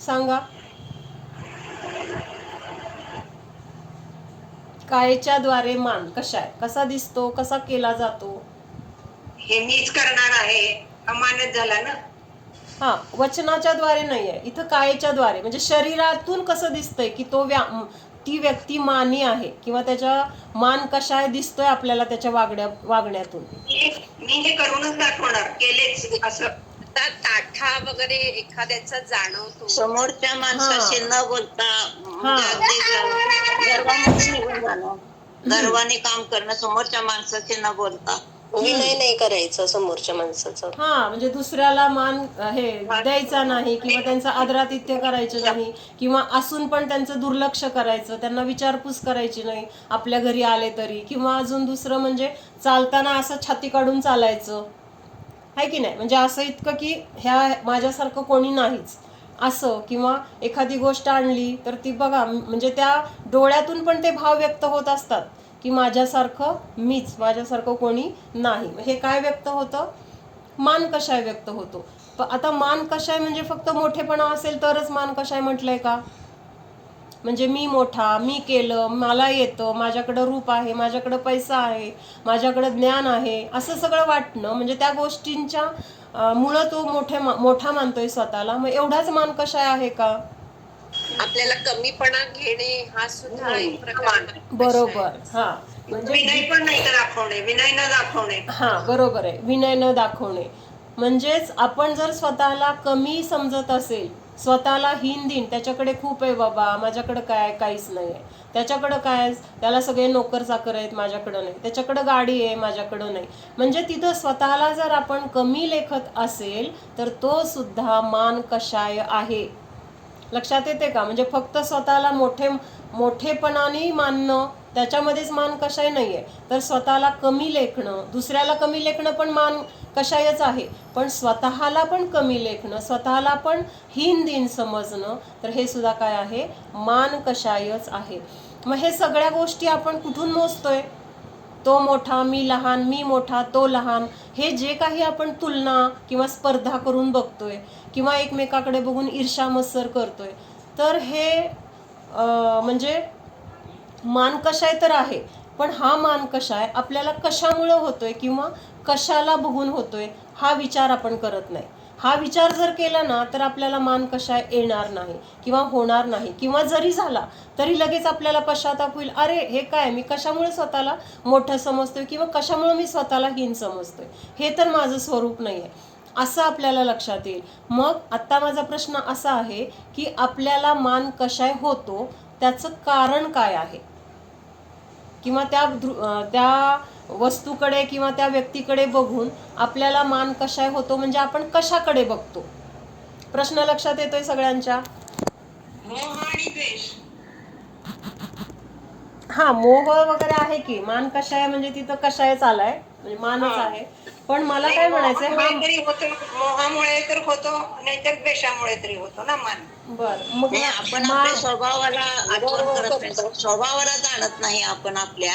सांगा. कायेच्या द्वारे मान कसा दिसतो, कसा केला जातो? हे मीच करणार आहे अमानत झाला ना. हा, वचनाच्या द्वारे नाही आहे इथं, कायेच्या द्वारे. म्हणजे शरीरातून कसं दिसतंय की ती व्यक्ती मानी आहे, किंवा त्याच्या मान कशा दिसतोय आपल्याला त्याच्या वागण्यातून. मी हे करूनच दाखवणार, केलेच असं. आता ताठा वगैरे एखाद्याचा जाणवतो. समोरच्या माणसाशी न बोलता, हा. म्हणजे अगदी गर्वामध्ये निघून जाणं, गर्वाने काम करणं, समोरच्या माणसाशी न बोलता. विनय नाही करायचं समोरच्या माणसाचं. हा, म्हणजे दुसऱ्याला मान हे द्यायचा नाही, किंवा त्यांचं आदरातिथ्य करायचं नाही, किंवा असून पण त्यांचं दुर्लक्ष करायचं, त्यांना विचारपूस करायची नाही आपल्या घरी आले तरी. किंवा अजून दुसरं म्हणजे चालताना असं छाती काढून चालायचं, आहे की नाही? म्हणजे असं इतकं की ह्या माझ्यासारखं कोणी नाहीच असं. किंवा एखादी गोष्ट आणली तर ती बघा, म्हणजे त्या डोळ्यातून पण ते भाव व्यक्त होत असतात की माझ्यासारखं कोणी नाही. हे काय व्यक्त होतं? मान कशाय व्यक्त होतो. आता मान कशाय म्हणजे फक्त मोठेपणा असेल तरच मान कशाय म्हटलंय का? म्हणजे मी मोठा, मी केलं, मला येतं, माझ्याकडं रूप आहे, माझ्याकडं पैसा आहे, माझ्याकडं ज्ञान आहे, असं सगळं वाटणं, म्हणजे त्या गोष्टींच्या मुळं तो मोठा मानतोय स्वतःला. मग एवढाच मान कशाय आहे का? आपल्याला कमीपणा घेणे हा सुद्धा एक प्रकार. बरोबर. हा, म्हणजे विनय पण नाही तर दाखवणे, विनय न दाखवणे. हा, बरोबर आहे, विनय न दाखवणे. म्हणजेच आपण जर स्वतःला कमी समजत असेल, स्वतःला हीन दिन, त्याच्याकडे खूप आहे बाबा, माझ्याकडे काहीच नाही आहे, त्याच्याकडं काय, त्याला सगळे नोकर चाकर आहेत, माझ्याकडं नाही, त्याच्याकडं गाडी आहे, माझ्याकडं नाही. म्हणजे तिथं स्वतःला जर आपण कमी लेखत असेल तर तो सुद्धा मान कशाय आहे. लक्षात येते का? म्हणजे फक्त स्वतःला मोठेपणाने मानणं, त्याच्यामध्येच मान कशाय नाही आहे. तर स्वतःला कमी लेखणं, दुसऱ्याला कमी लेखणं पण मान कशायच आहे, पण स्वतःला पण कमी लेखणं, स्वतःला पण हीन दिन समजणं, तर हे सुद्धा काय आहे, मान कशायच आहे. मग हे सगळ्या गोष्टी आपण कुठून मोजतोय? तो मोठा, मी लहान, मी मोठा, तो लहान, हे जे काही आपण तुलना किंवा स्पर्धा करून बघतोय, किंवा एकमेकाकडे बघून ईर्ष्या मत्सर करतोय, तर हे म्हणजे मान कशाय तर आहे. पण हा मान कशाय, आपल्याला कशामुळं होतोय किंवा कशाला बघून होतोय, हा विचार आपण करत नाही. हा विचार जर केला ना तर आपल्याला मान कशा येणार नाही किंवा होणार नाही, किंवा जरी झाला तरी लगेच आपल्याला पश्चाताप होईल, अरे हे काय, मी कशामुळे स्वतःला मोठं समजतोय किंवा कशामुळे मी स्वतःला हीन समजतोय, हे तर माझं स्वरूप नाही आहे, असं आपल्याला लक्षात येईल. मग आत्ता माझा प्रश्न असा आहे की आपल्याला मान कशाय होतो, त्याचं कारण काय आहे, किंवा त्या वस्तूकडे किंवा त्या व्यक्तीकडे बघून आपल्याला मान कशाय होतो, म्हणजे आपण कशाकडे बघतो. प्रश्न लक्षात येतोय सगळ्यांच्या? मोह आणि द्वेष. हा, मोह वगैरे आहे की, मान कशाय म्हणजे तिथं कशायच आलाय, म्हणजे मानच आहे. पण मला काय म्हणायचंय, मोहामुळे तर होतो, नाहीतर द्वेषामुळे तरी होतो ना मान. बर, मग आपण आपल्या स्वभावाला आठवण करत नाही, स्वभावाला जाणत नाही आपण आपल्या,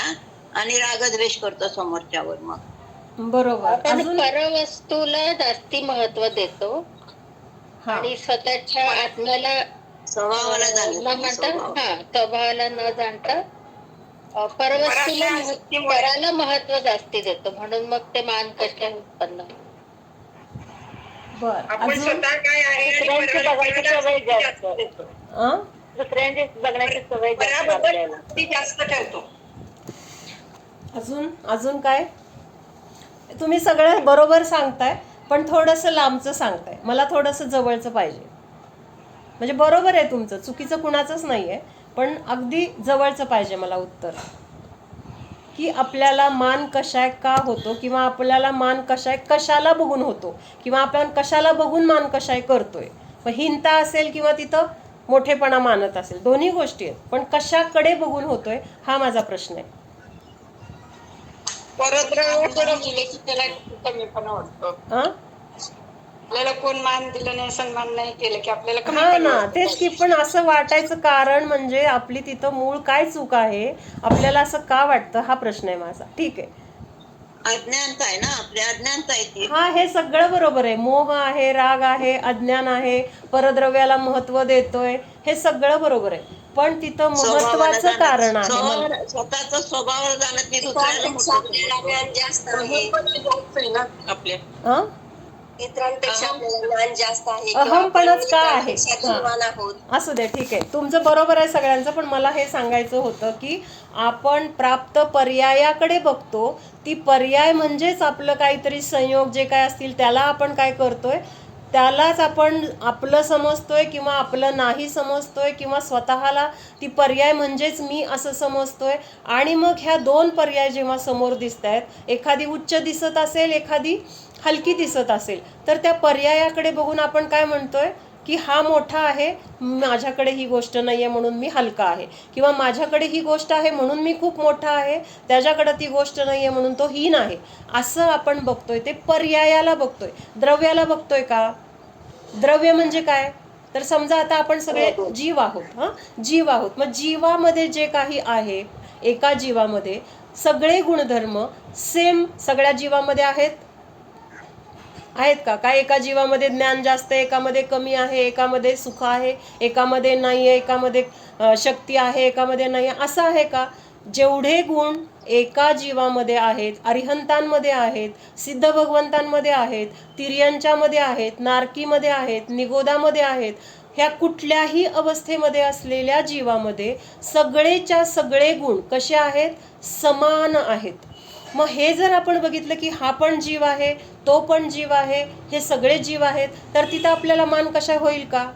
आणि रागद्वेष करतो समोरच्यावर. मग बरोबर. आपण परवस्तूला जास्ती महत्व देतो आणि स्वतःच्या आत्म्याला स्वभावाला स्वभावाला न जाणता परवस्तूला पराला महत्व जास्ती देतो, म्हणून मग ते मान कशा उत्पन्न होतात. बर, आपण स्वतः काय आहे दुसऱ्यांची बघायची सवय जास्त देतो, दुसऱ्यांची बघण्याची सवय जास्त ठेवतो. अजून काय? तुम्ही सगळं बरोबर सांगताय, पण थोडंसं लांबचं सांगताय, मला थोडंसं जवळचं पाहिजे. म्हणजे बरोबर आहे तुमचं, चुकीचं कुणाचंच नाही आहे, पण अगदी जवळचं पाहिजे मला उत्तर, की आपल्याला मान कशाय का होतो, किंवा आपल्याला मान कशाय कशाला बघून होतो, किंवा आपण कशाला बघून मान कशाय करतोय. मग हिंता असेल किंवा तिथं मोठेपणा मानत असेल, दोन्ही गोष्टी आहेत, पण कशाकडे बघून होतोय हा माझा प्रश्न आहे. त्याला कमीपणा वाटतो. आपल्याला कोण मान दिलं नाही, सन्मान नाही केलं की आपल्याला हा ना, तेच की. पण असं वाटायचं कारण म्हणजे आपली तिथं मूळ काय चूक आहे, आपल्याला असं का वाटतं, हा प्रश्न आहे माझा. ठीक आहे, अज्ञानता आहे ना, आपल्या अज्ञानता आहे. हा, हे सगळं बरोबर आहे. मोह आहे, राग आहे, अज्ञान आहे, परद्रव्याला महत्व देतोय, हे सगळं बरोबर आहे. पण तिथं महत्वाचं कारण आहे, स्वतःचा स्वभाव जाणत नाही, दुसऱ्याला जास्त आहे ना आपल्या. इतरांपेक्षा ज्ञान जास्त आहे, अहमपणाच का आहे. असू दे, ठीक आहे, तुमचं बरोबर आहे सगळ्यांचं, पण मला हे सांगायचं होतं की आपण प्राप्त पर्यायाकडे बघतो, ती पर्याय म्हणजेच आपलं काहीतरी संयोग जे काय असतील त्याला आपण काय करतोय, त्यालाच आपण आपलं समजतोय किंवा आपलं नाही समजतोय, किंवा स्वतःला ती पर्याय म्हणजेच मी असं समजतोय. आणि मग ह्या दोन पर्याय जेव्हा समोर दिसत आहेत, एखादी उच्च दिसत असेल, एखादी हलकी दिसत असेल, तर त्या पर्यायाकडे बघून आपण काय म्हणतोय की हा मोठा आहे, माझ्याकडे ही गोष्ट नाही आहे म्हणून मी हलका आहे, किंवा माझ्याकडे ही गोष्ट आहे म्हणून मी खूप मोठा आहे, त्याच्याकडे ती गोष्ट नाही आहे म्हणून तो हीन आहे, असं आपण बघतोय. ते पर्यायाला बघतोय, द्रव्याला बघतोय का. द्रव्य म्हणजे काय, तर समजा आता आपण सगळे जीव आहोत, जीव आहोत. मग जीवामध्ये जे काही आहे, एका जीवामध्ये सगळे गुणधर्म सेम सगळ्या जीवामध्ये आहेत का. काय एका जीवामध्ये ज्ञान जास्त आहे, एकामध्ये कमी आहे, एकामध्ये सुख आहे, एकामध्ये नाही आहे, एकामध्ये शक्ती आहे, एकामध्ये नाही आहे, असं आहे का. जेवढे गुण एका जीवामध्ये आहेत, अरिहंतांमध्ये आहेत, सिद्ध भगवंतांमध्ये आहेत, तिर्यांच्यामध्ये आहेत, नारकीमध्ये आहेत, निगोदामध्ये आहेत, ह्या कुठल्याही अवस्थेमध्ये असलेल्या जीवामध्ये सगळेच्या सगळे गुण कसे आहेत, समान आहेत. मग हे जर आपण बघितलं की हा पण जीव आहे, तो पण जीव आहे, हे सगळे जीव आहेत, तर तिथं आपल्याला मान कशा होईल का.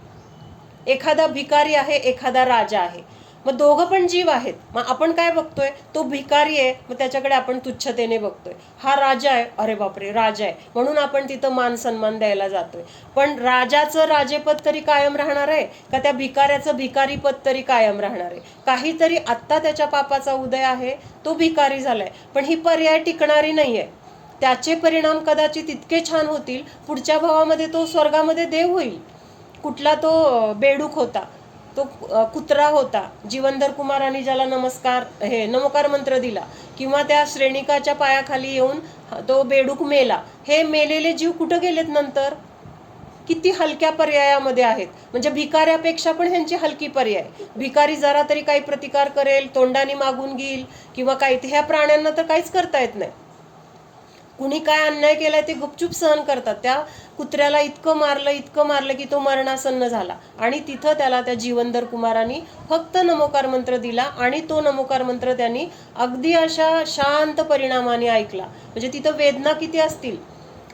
एखादा भिकारी आहे, एखादा राजा आहे, मग दोघं पण जीव आहेत. मग आपण काय बघतोय, तो भिकारी आहे, मग त्याच्याकडे आपण तुच्छतेने बघतोय. हा राजा आहे, अरे बापरे राजा आहे, म्हणून आपण तिथं मान सन्मान द्यायला जातोय. पण राजाचं राजेपद तरी कायम राहणार आहे का, त्या भिकाऱ्याचं भिकारीपद तरी कायम राहणार आहे. काहीतरी आत्ता त्याच्या पापाचा उदय आहे, तो भिकारी झालाय, पण ही पर्याय टिकणारी नाहीये. त्याचे परिणाम कदाचित इतके छान होतील, पुढच्या भावामध्ये तो स्वर्गामध्ये देव होईल. कुठला तो बेडूक होता, तो कुत्रा होता, जीवनधर कुमारांनी ज्याला नमोकार मंत्र दिला, किंवा त्या श्रेणिकाच्या पायाखाली येऊन तो बेडूक मेला. हे मेलेले जीव कुठं गेलेत नंतर, किती हलक्या पर्यायामध्ये आहेत. म्हणजे भिकाऱ्यापेक्षा पण ह्यांची हलकी पर्याय. भिकारी जरा तरी काही प्रतिकार करेल, तोंडाने मागून घेईल किंवा काही, ह्या प्राण्यांना तर काहीच करता येत नाही. कुणी काय अन्याय केलाय ते गुपचूप सहन करतात. त्या कुत्र्याला इतकं मारलं की तो मरणासन्न झाला आणि तिथं त्याला त्या जीवनधर कुमारांनी फक्त नमोकार मंत्र दिला आणि तो नमोकार मंत्र त्यांनी अगदी अशा शांत परिणामाने ऐकला. म्हणजे तिथं वेदना किती असतील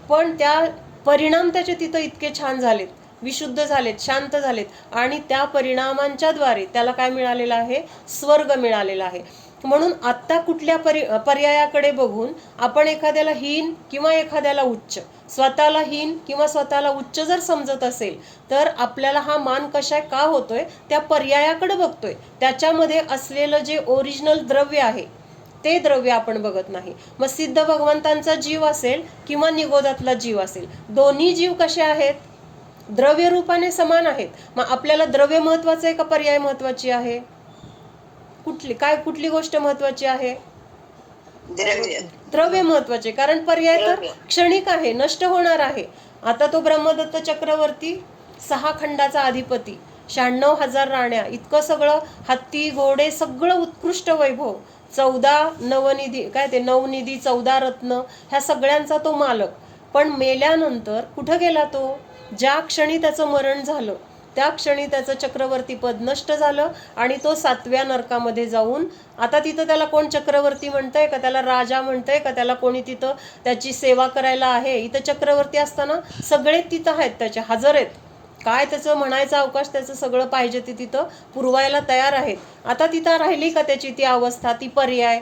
पण त्या परिणाम त्याचे तिथं इतके छान झालेत, विशुद्ध झालेत, शांत झालेत आणि त्या परिणामांच्या द्वारे त्याला काय मिळालेलं आहे? स्वर्ग मिळालेला आहे. म्हणून आत्ता कुठल्या पर्यायाकडे बघून आपण एखाद्याला हीन किंवा एखाद्याला उच्च, स्वतःला हीन किंवा स्वतःला उच्च जर समजत असेल तर आपल्याला हा मान कशा का होतोय त्या पर्यायाकडे बघतोय. त्याच्यामध्ये असलेलं जे ओरिजिनल द्रव्य आहे ते द्रव्य आपण बघत नाही. मग सिद्ध भगवंतांचा जीव असेल किंवा निगोदातला जीव असेल, दोन्ही जीव कसे आहेत? द्रव्य रूपाने समान आहेत. मग आपल्याला द्रव्य महत्वाचं आहे का पर्याय महत्वाची आहे? कुठली गोष्ट महत्वाची आहे? द्रव्य महत्वाचे, कारण पर्याय तर क्षणिक आहे, नष्ट होणार आहे. आता तो ब्रह्मदत्त चक्रवर्ती 6 खंडाचा अधिपती, 96,000 राण्या, इतकं सगळं, हत्ती घोडे, सगळं उत्कृष्ट वैभव, 14 नवनिधी, काय ते नवनिधी, 14 रत्न, ह्या सगळ्यांचा तो मालक. पण मेल्यानंतर कुठं गेला तो? ज्या क्षणी त्याचं मरण झालं त्या क्षणी त्याचं चक्रवर्ती पद नष्ट झालं आणि तो 7व्या नरकामध्ये जाऊन, आता तिथं त्याला कोण चक्रवर्ती म्हणतंय का? त्याला राजा म्हणतंय का? त्याला कोणी तिथं त्याची सेवा करायला आहे? इथं चक्रवर्ती असताना सगळे तिथं आहेत, त्याचे हजर आहेत. काय त्याचं म्हणायचा अवकाश, त्याचं सगळं पाहिजे ते तिथं पुरवायला तयार आहेत. आता तिथं राहिली का त्याची ती अवस्था, ती पर्याय?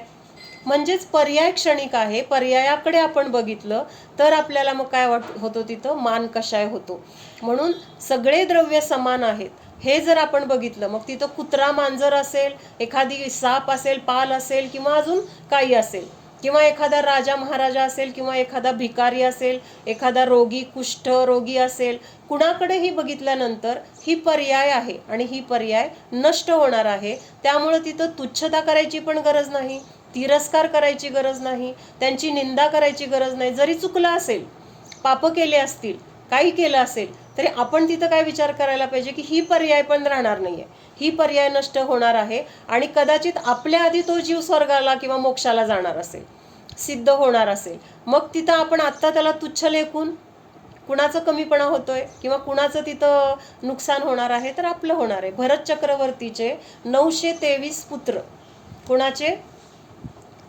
म्हणजेच पर्याय क्षणिक आहे. पर्यायाकडे आपण बघितलं तर आपल्याला मग काय होतो? तिथं मान कशाय होतो. म्हणून सगळे द्रव्य समान आहेत हे जर आपण बघितलं, मग तिथं कुत्रा मांजर असेल, एखादी साप असेल, पाल असेल किंवा अजून काही असेल, किंवा एखादा राजा महाराजा असेल किंवा एखादा भिकारी असेल, एखादा रोगी कुष्ठ रोगी असेल, कुणाकडेही बघितल्यानंतर ही पर्याय आहे आणि ही पर्याय नष्ट होणार आहे. त्यामुळे तिथं तुच्छता करायची पण गरज नाही, तिरस्कार करायची गरज नाही, त्यांची निंदा करायची गरज नाही. जरी चुकलं असेल, पाप केले असतील, काही केलं असेल, तरी आपण तिथं काय विचार करायला पाहिजे की ही पर्याय पण राहणार नाहीये, ही पर्याय नष्ट होणार आहे आणि कदाचित आपल्या आधी तो जीव स्वर्गाला किंवा मोक्षाला जाणार असेल, सिद्ध होणार असेल. मग तिथं आपण आत्ता त्याला तुच्छ लेखून कुणाचं कमीपणा होतोय किंवा कुणाचं तिथं नुकसान होणार आहे? तर आपलं होणार आहे. भरत चक्रवर्तीचे 923 पुत्र, कुणाचे?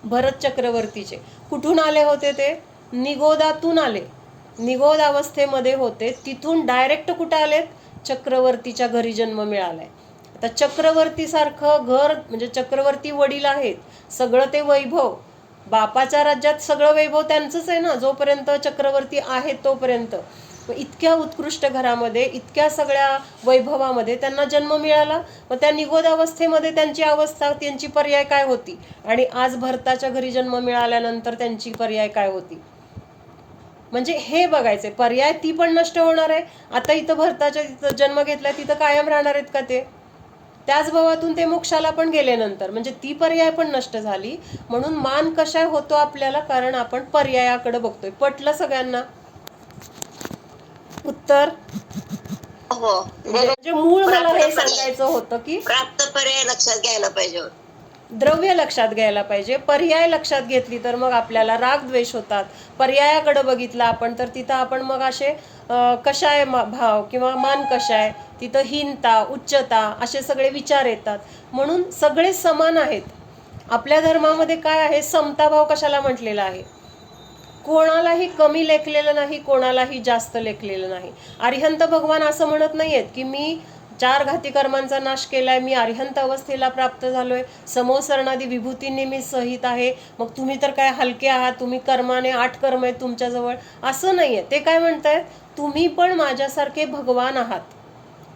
भरत चक्रवर्तीचे. कुठून आले होते ते? निगोदातून आले, निगोद अवस्थेमध्ये होते, तिथून डायरेक्ट कुठं आलेत? चक्रवर्तीच्या घरी जन्म मिळालाय. आता चक्रवर्ती सारखं घर, म्हणजे चक्रवर्ती वडील आहेत, सगळं ते वैभव, बापाच्या राज्यात सगळं वैभव त्यांचंच आहे ना, जोपर्यंत चक्रवर्ती आहेत तोपर्यंत. इतक्या उत्कृष्ट घरामध्ये, इतक्या सगळ्या वैभवामध्ये त्यांना जन्म मिळाला. मग त्या निगोद अवस्थेमध्ये त्यांची अवस्था, त्यांची पर्याय काय होती? आणि आज भरताच्या घरी जन्म मिळाल्यानंतर त्यांची पर्याय काय होती? म्हणजे हे बघायचंय. पर्याय ती पण नष्ट होणार आहे. आता इथं भरताच्या तिथं जन्म घेतलाय, तिथं कायम राहणार आहेत का ते? त्याच भावातून ते मोक्षाला पण गेल्यानंतर, म्हणजे ती पर्याय पण नष्ट झाली. म्हणून मान कशा होतो आपल्याला? कारण आपण पर्यायाकडे बघतोय. पटलं सगळ्यांना? उत्तर हो, म्हणजे मूळ मला हे सांगायचं होतं की प्राप्त पर्याय लक्षात घ्यायला पाहिजे, द्रव्य लक्षात घ्यायला पाहिजे. पर्याय लक्षात घेतली तर मग आपल्याला राग द्वेष होतात. पर्यायाकडे बघितलं आपण तर तिथं आपण मग असे कशाय भाव किंवा मान कशाय, तिथं हीनता, उच्चता, असे सगळे विचार येतात. म्हणून सगळे समान आहेत. आपल्या धर्मामध्ये काय आहे? समताभाव कशाला म्हटलेला आहे? कोणालाही कमी लेखलेलं नाही, कोणालाही जास्त लेखलेलं नाही. अरिहंत भगवान असं म्हणत नाहीयेत की मी 4 घाती कर्मांचा नाश केलाय, मी अरिहंत अवस्थेला प्राप्त झालोय, समोसरणादी विभूतींनी मी सहित आहे, मग तुम्ही तर काय हलके आहात, तुम्ही कर्माने 8 कर्म आहेत तुमच्याजवळ, असं नाहीये. ते काय म्हणतायत? तुम्ही पण माझ्यासारखे भगवान आहात,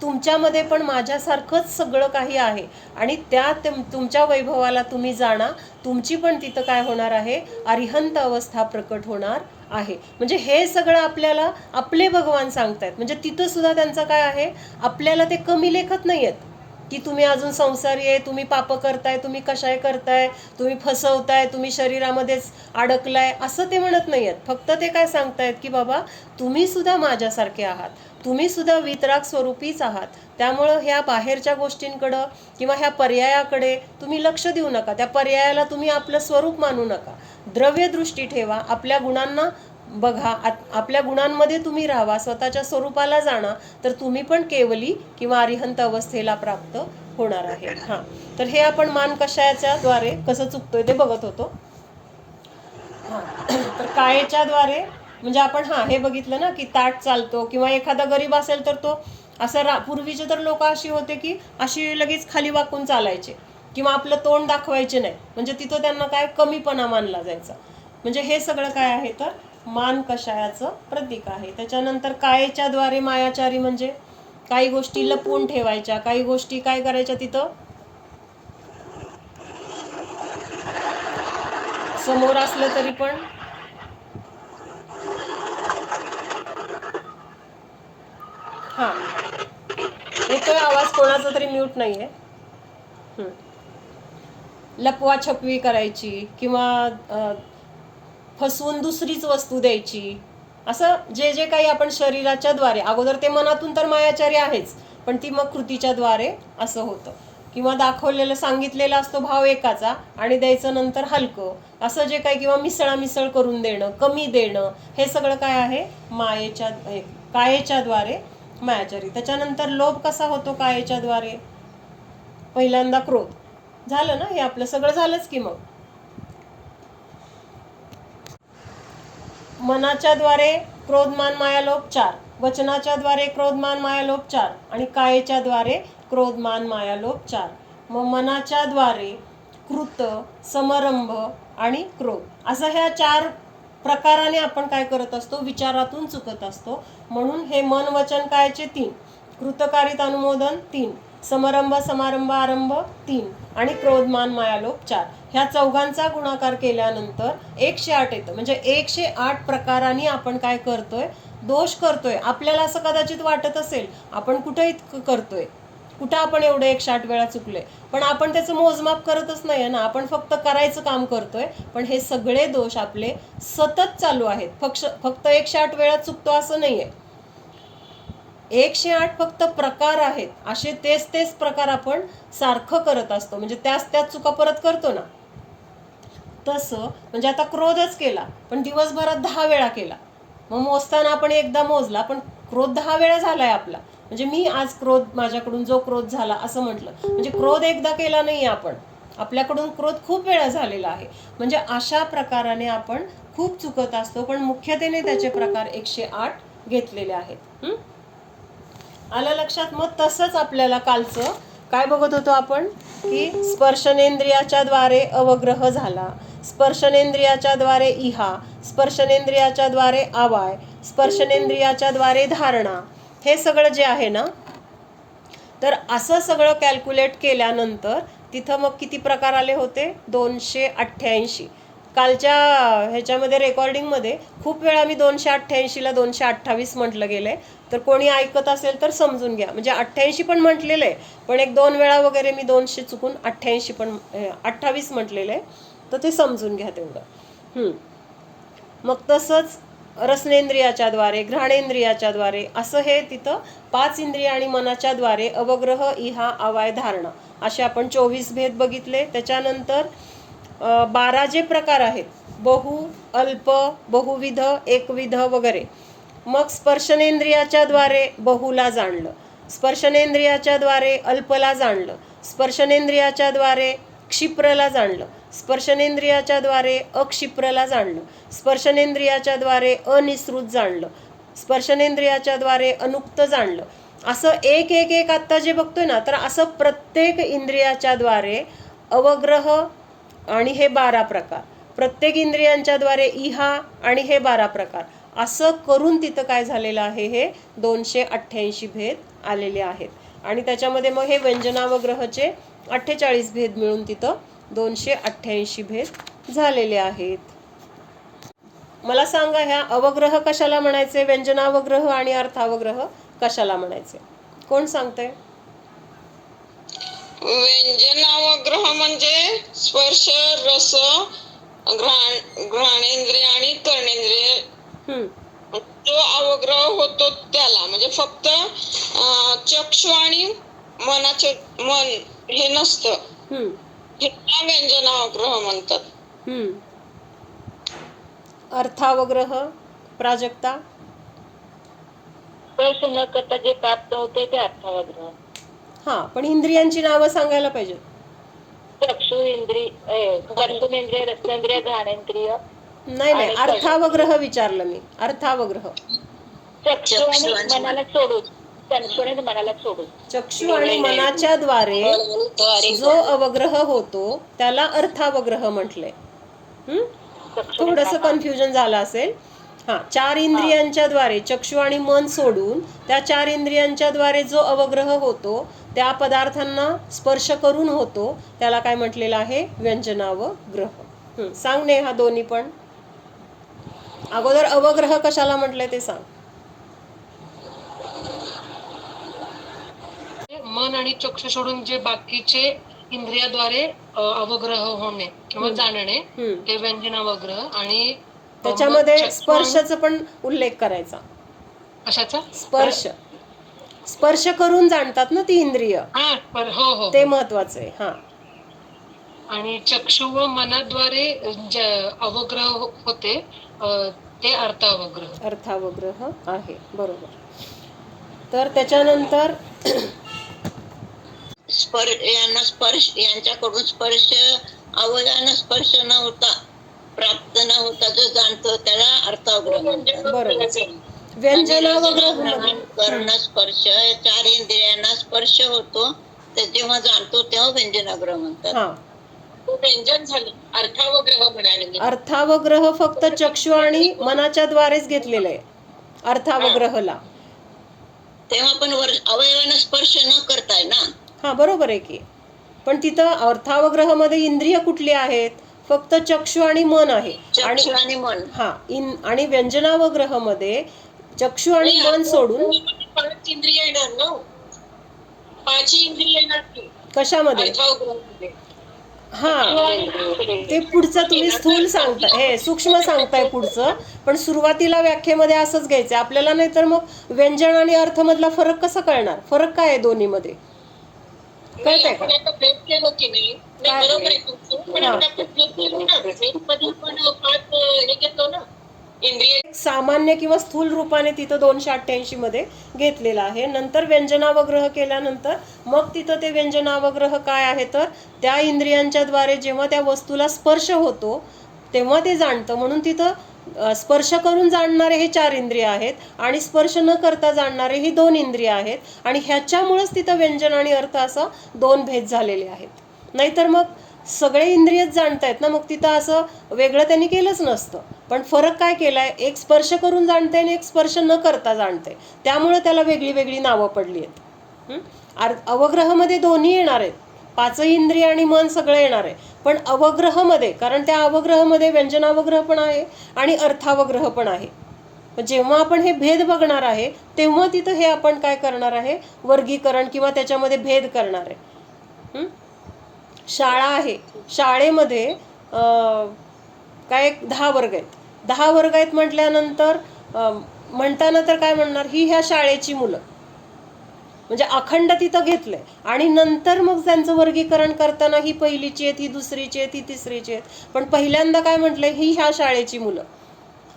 तुमच्यामध्ये पण माझ्यासारखंच सगळं काही आहे आणि त्या तुमच्या वैभवाला तुम्ही जाणा, तुमची पण तिथं काय होणार आहे? अरिहंत अवस्था प्रकट होणार आहे. म्हणजे हे सगळं आपल्याला आपले भगवान सांगतायत. म्हणजे तिथं सुद्धा त्यांचं काय आहे? आपल्याला ते कमी लेखत नाहीयेत की तुम्ही अजून संसारी आहे, तुम्ही पाप करताय, तुम्ही कशाय करताय, तुम्ही फसवताय, तुम्ही शरीरामध्येच अडकलाय, असं ते म्हणत नाहीयेत. फक्त ते काय सांगतायत की बाबा तुम्ही सुद्धा माझ्यासारखे आहात, तुम्ही सुद्धा वितराग स्वरूपीच आहात. त्यामुळं ह्या बाहेरच्या गोष्टींकडं किंवा ह्या पर्यायाकडे तुम्ही लक्ष देऊ नका, त्या पर्यायाला तुम्ही आपलं स्वरूप मानू नका. द्रव्य दृष्टी ठेवा, आपल्या गुणांना बघा, आपल्या गुणांमध्ये तुम्ही राहावा, स्वतःच्या स्वरूपाला जाणा, तर तुम्ही पण केवली किंवा अरिहंत अवस्थेला प्राप्त होणार आहे. हा, तर हे आपण मान कशाच्या द्वारे कसं चुकतोय ते बघत होतो. हा, तर कायेच्या द्वारे म्हणजे आपण हे बघितलं ना की ताट चालतो, किंवा एखादा गरीब असेल तर तो असं पूर्वीचे तर लोक अशी होते की अशी लगेच खाली वाकून चालायचे, किंवा आपलं तोंड दाखवायचे नाही, म्हणजे तिथं त्यांना काय कमीपणा मानला जायचा. म्हणजे हे सगळं काय आहे तर मान कषायाचं प्रतीक आहे. त्याच्यानंतर कायेच्या द्वारे मायाचारी म्हणजे काही गोष्टी लपवून ठेवायच्या, काही गोष्टी काय करायच्या तिथं समोर असलं तरी पण हा येतोय आवाज, कोणाचा तरी म्यूट नाहीये. लपवा छपवी करायची, किंवा फसवून दुसरीच वस्तू द्यायची, असं जे जे काही आपण शरीराच्या द्वारे, अगोदर ते मनातून तर मायाचारी आहेच, पण ती मग कृतीच्या द्वारे असं होतं. किंवा दाखवलेलं सांगितलेला असतो भाव एकाचा आणि द्यायचं नंतर हलकं, असं जे काही, किंवा मिसळामिसळ करून देणं, कमी देणं, हे सगळं काय आहे मायेच्या कायेच्या द्वारे मायाचारी. त्याच्यानंतर लोभ कसा होतो कायेच्या द्वारे, पहिल्यांदा क्रोध झालं ना, हे आपलं सगळं झालंच की. मग मनाच्या द्वारे क्रोध मान माया लोभ 4, वचनाच्या द्वारे क्रोध मान माया लोभ 4, आणि कायेच्या द्वारे क्रोध मान माया लोभ 4. मग मनाच्या द्वारे कृत, समरंभ आणि क्रोध, असं ह्या 4 प्रकाराने आपण काय करत असतो, विचारातून चुकत असतो. म्हणून हे मन वचन कायचे 3, कृतकारित अनुमोदन 3, समरंभ समारंभ आरंभ 3, आणि क्रोधमान मायालोप 4. ह्या चौघांचा गुणाकार केल्यानंतर 108 येतं. म्हणजे 108 प्रकारांनी आपण काय करतोय, दोष करतोय. आपल्याला असं कदाचित वाटत असेल आपण कुठं इतकं करतोय, कुठं आपण एवढं 108 वेळा चुकलोय, पण आपण त्याचं मोजमाप करतच नाहीये ना, आपण फक्त करायचं काम करतोय. पण हे सगळे दोष आपले सतत चालू आहेत, फक्त 108 वेळा चुकतो असं नाहीये. 108 फक्त प्रकार आहेत, असे तेच प्रकार आपण सारखं करत असतो, म्हणजे त्याच चुका परत करतो ना. तसं म्हणजे आता क्रोधच केला, पण दिवसभरात 10 वेळा केला, मग मोजताना आपण एकदा मोजला, पण क्रोध 10 वेळा झालाय आपला, म्हणजे मी आज माझ्याकडून जो क्रोध झाला असं म्हटलं, म्हणजे क्रोध एकदा केला नाही आपण, आपल्याकडून क्रोध खूप वेळा झालेला आहे. म्हणजे अशा प्रकाराने आपण खूप चुकत असतो, पण मुख्यतेने त्याचे प्रकार 108 घेतलेले आहेत. आलं लक्षात. मग तसंच आपल्याला कालचं काय बघत होतो आपण की स्पर्शनेंद्रियाच्या द्वारे अवग्रह झाला, स्पर्शनेंद्रियाच्या द्वारे इहा, स्पर्शनेंद्रियाच्या द्वारे आवाय, स्पर्शनेंद्रियाच्या द्वारे धारणा, हे सगळं जे आहे ना, तर असं सगळं कॅल्क्युलेट केल्यानंतर तिथं मग किती प्रकार आले होते, 288. कालच्या ह्याच्यामध्ये रेकॉर्डिंगमध्ये खूप वेळा मी 288ला 228 म्हटलं गेलंय, तर कोणी ऐकत असेल तर समजून घ्या. म्हणजे 88 पण म्हटलेलं आहे, पण 1-2 वेळा वगैरे मी 200 चुकून 88 पण 28 म्हटलेलं आहे, तर ते समजून घ्या तेवढं. मग तसंच रसनेंद्रियाच्या द्वारे, घ्राणेंद्रियाच्या द्वारे, असं हे तिथं 5 इंद्रिय आणि मनाच्या द्वारे अवग्रह, इहा, आवाय, धारणा, असे आपण 24 भेद बघितले. त्याच्यानंतर 12 जे प्रकार आहेत, बहु, अल्प, बहुविध, एकविध वगैरे. मग स्पर्शनेंद्रियाच्या द्वारे बहुला जाणलं, स्पर्शनेंद्रियाच्या द्वारे अल्पला जाणलं, स्पर्शनेंद्रियाच्या द्वारे क्षिप्रला जाणलं, स्पर्शनेंद्रियाच्या द्वारे अक्षिप्रला जाणलं, स्पर्शनेंद्रियाच्या द्वारे अनिसृत जाणलं, स्पर्शनेंद्रियाच्या द्वारे अनुक्त जाणलं. असं एक आत्ता जे बघतोय ना, तर असं प्रत्येक इंद्रियाच्या द्वारे अवग्रह आणि हे 12 प्रकार, प्रत्येक इंद्रियांच्या द्वारे इहा आणि हे 12 प्रकार, असं करून तिथं काय झालेलं आहे, हे 288 भेद आलेले आहेत. आणि त्याच्यामध्ये मग हे व्यंजनावग्रहचे 48 भेद मिळून तिथं 288 भेद झालेले आहेत. मला सांगा, ह्या अवग्रह कशाला म्हणायचे, व्यंजनावग्रह आणि अर्थावग्रह कशाला म्हणायचे, कोण सांगतंय? व्यंजनावग्रह म्हणजे स्पर्श, रस, घ्राणेंद्रिय आणि कर्णेंद्रिय, जो अवग्रह होतो त्याला, म्हणजे फक्त चक्षु आणि मन हे नसतं, हे व्यंजनावग्रह म्हणतात. अर्थावग्रह प्राजक्ता. स्पर्श न करता जे प्राप्त होते ते अर्थावग्रह. हा, पण इंद्रियांची नावं सांगायला पाहिजे. चक्षु इंद्रिय, कर्तुमेंद्रिय, रसनेंद्रिय, घ्राणेंद्रिय. नाही नाही, आणि अर्थावग्रह विचारलं मी. अर्थावग्रह. चक्षु आणि मनाला सोडून, चक्षु आणि मनाला सोडून. चक्षु आणि मनाच्या द्वारे जो अवग्रह होतो त्याला अर्थावग्रह म्हटलंय. थोडस कन्फ्युजन झालं असेल. हा, 4 इंद्रियांच्या द्वारे चक्षु आणि मन सोडून त्या 4 इंद्रियांच्या द्वारे जो अवग्रह होतो त्या पदार्थांना स्पर्श करून होतो त्याला काय म्हटलेलं आहे? व्यंजनावग्रह. सांग नेहा दोन्ही पण. अगोदर अवग्रह कशाला म्हटलंय ते सांग. मन आणि चक्षु सोडून जे बाकीचे इंद्रियाद्वारे अवग्रह होणे किंवा जाणणे ते व्यंजनावग्रह. आणि त्याच्यामध्ये स्पर्शाचा पण उल्लेख करायचा. कशाचा? स्पर्श. स्पर्श करून जाणतात ना ती इंद्रिय. हो हो, ते महत्वाचं आहे. हा, आणि चक्षु व मनाद्वारे जे अवग्रह होते ते अर्थावग्रह. अर्थावग्रह आहे, बरोबर. तर त्याच्यानंतर स्पर्श यांच्याकडून स्पर्श अवयवांना स्पर्श न होता, प्राप्त न होता जो जाणतो त्याला अर्थावग्रह म्हणतात. बरोबर. व्यंजनावग्रह कर्ण स्पर्श या 4 इंद्रियांना स्पर्श होतो तर जेव्हा जाणतो तेव्हा व्यंजनाग्रह म्हणतात. हा, व्यंजन झालं, अर्थावग्रह म्हणाले मी. अर्थावग्रह फक्त चक्षु आणि मनाच्या द्वारेच घेतलेलं आहे अर्थावग्रहला. तेव्हा पण अवयवांना स्पर्श न करताय ना. हा, बरोबर आहे की. पण तिथं अर्थावग्रह मध्ये इंद्रिय कुठली आहेत? फक्त चक्षु आणि मन आहे. चक्षु आणि मन. हा, आणि व्यंजनावग्रह मध्ये चक्षु आणि मन सोडून 5 इंद्रिय येणार ना. 5 इंद्रिय येणार की कशामध्ये? अर्थावग्रहामध्ये. हा, ते पुढचं तुम्ही स्थूल सांगताय, हे सूक्ष्म सांगताय पुढचं. पण सुरुवातीला व्याख्येमध्ये असंच घ्यायचं आपल्याला, नाही तर मग व्यंजन आणि अर्थ मधला फरक कसा कळणार? फरक काय आहे दोन्ही मध्ये? कळतंय का? आपण आता भेद केलो की नाही. बरोबर आहे तुमचं. पण आता आपण भेद केलो ना. भेदमध्ये आपण 5 हे घेतलो ना इंद्रिय. सामान्य किंवा स्थूल रूपाने तिथं 288 मध्ये घेतलेला आहे. नंतर व्यंजनावग्रह केल्यानंतर मग तिथं ते व्यंजनावग्रह काय आहे तर त्या इंद्रियांच्या द्वारे जेव्हा त्या वस्तूला स्पर्श होतो तेव्हा ते जाणतं. म्हणून तिथं स्पर्श करून जाणणारे हे 4 इंद्रिय आहेत आणि स्पर्श न करता जाणणारे ही 2 इंद्रिय आहेत. आणि ह्याच्यामुळेच तिथं व्यंजन आणि अर्थ असं 2 भेद झालेले आहेत. नाहीतर मग सगळे इंद्रियच जाणतायत ना, मग तिथं असं वेगळं त्यांनी केलंच नसतं. पण फरक काय केलाय? एक स्पर्श करून जाणते आणि एक स्पर्श न करता जाणते. त्यामुळे त्याला वेगळी वेगळी नावं पडली आहेत. अवग्रहमध्ये दोन्ही येणार आहेत. 5 इंद्रिय आणि मन सगळं येणार आहे. पण अवग्रहमध्ये, कारण त्या अवग्रहमध्ये व्यंजनावग्रह पण आहे आणि अर्थावग्रह पण आहे. जेव्हा आपण हे भेद बघणार आहे तेव्हा तिथं हे आपण काय करणार आहे? वर्गीकरण किंवा त्याच्यामध्ये भेद करणार आहे. शाळा आहे, शाळेमध्ये काय 10 वर्ग आहेत. 10 वर्ग आहेत म्हटल्यानंतर म्हणताना तर काय म्हणणार? ही ह्या शाळेची मुलं, म्हणजे अखंड तिथं घेतलंय. आणि नंतर मग त्यांचं वर्गीकरण करताना ही पहिलीची आहेत, ही दुसरीची आहेत, ही तिसरीची आहेत. पण पहिल्यांदा काय म्हटलंय? ही ह्या शाळेची मुलं,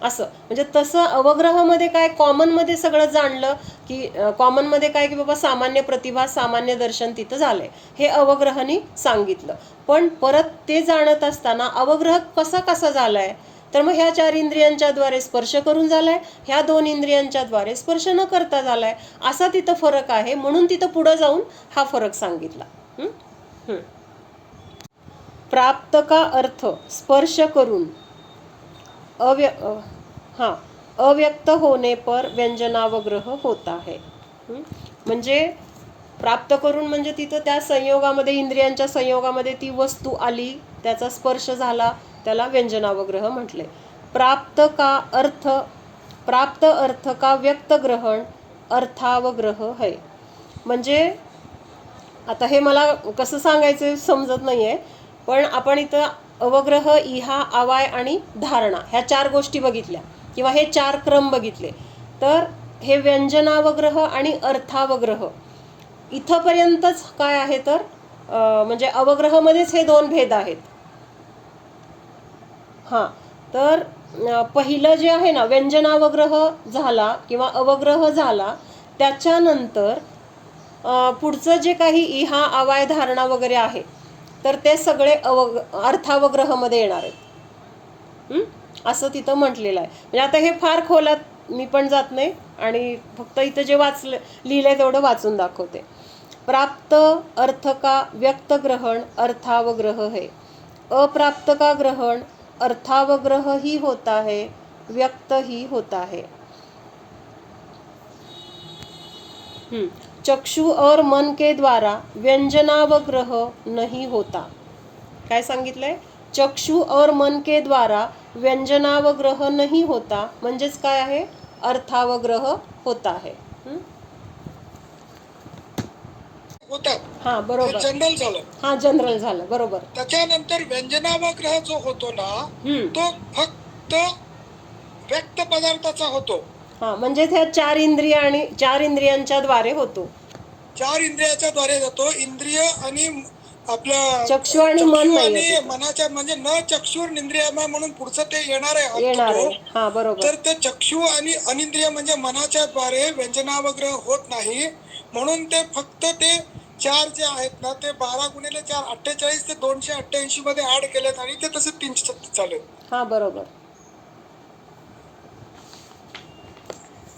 असं. म्हणजे तसं अवग्रहामध्ये काय कॉमनमध्ये सगळं जाणलं की कॉमनमध्ये काय की बाबा सामान्य प्रतिभा, सामान्य दर्शन तिथं झालंय, हे अवग्रहाने सांगितलं. पण परत ते जाणत असताना अवग्रह कसा कसा झालाय तर मग ह्या 4 इंद्रियांच्या द्वारे स्पर्श करून झालाय, ह्या 2 इंद्रियांच्या द्वारे स्पर्श न करता झालाय, असा तिथं फरक आहे. म्हणून तिथं पुढे जाऊन हा फरक सांगितला. प्राप्त का अर्थ स्पर्श करून अव्यक्त होने पर व्यंजनावग्रह होता है. म्हणजे प्राप्त करून म्हणजे तिथं त्या संयोगामध्ये, इंद्रियांच्या संयोगामध्ये ती वस्तू आली, त्याचा स्पर्श झाला, त्याला व्यंजनावग्रह म्हटले. प्राप्त अर्थ का व्यक्त ग्रहण अर्थावग्रह है. म्हणजे आता हे मला कसं सांगायचं समजत नाहीये. पण आपण इथं अवग्रह, इहा, आवाय आणि धारणा ह्या 4 गोष्टी बघितल्या किंवा हे 4 क्रम बघितले. तर हे व्यंजनावग्रह आणि अर्थावग्रह इथंपर्यंतच काय आहे तर म्हणजे अवग्रहामध्येच हे 2 भेद आहेत. हां, तर पहिलं जे आहे ना व्यंजनावग्रह झाला किंवा अवग्रह झाला, त्याच्यानंतर पुढचं जे काही इहा आवाय धारणा वगैरे आहे तर ते सगळे अर्थावग्रहमध्ये येणार आहेत. असं तिथं म्हटलेलं आहे. म्हणजे आता हे फार खोलात मी पण जात नाही आणि फक्त इथं जे लिहिलंय तेवढं वाचून दाखवते. प्राप्त अर्थ का व्यक्त ग्रहण अर्थावग्रह है, अप्राप्त का ग्रहण अर्थावग्रह ही होता है, व्यक्त ही होता है. चक्षु और मन के द्वारा व्यंजनावग्रह नहीं होता. काय सांगितलंय? चक्षु और मन के द्वारा व्यंजनावग्रह नहीं होता म्हणजेच काय आहे? अर्थावग्रह होता है. होतात. हा बरोबर. जनरल झालं. हा जनरल झालं बरोबर. त्याच्यानंतर व्यंजनावग्रह जो होतो ना तो फक्त व्यक्त पदार्थाचा होतो. हा म्हणजे त्या चार इंद्रियांच्या द्वारे होतो. 4 इंद्रियाच्या द्वारे जातो. इंद्रिय आणि आपलं चक्षु आणि मन नाही आणि मनाच्या म्हणजे न चक्षुर इंद्रियमय म्हणून पुढचं ते येणार आहे. हा बरोबर. तर ते चक्षु आणि अनिंद्रिय म्हणजे मनाच्या द्वारे व्यंजनावग्रह होत नाही, म्हणून ते फक्त ते 4 जे आहेत ना ते 12 गुणिले 4 48 ते 288 मध्ये ऍड केलेत आणि ते तसे 336 झाले. हा बरोबर.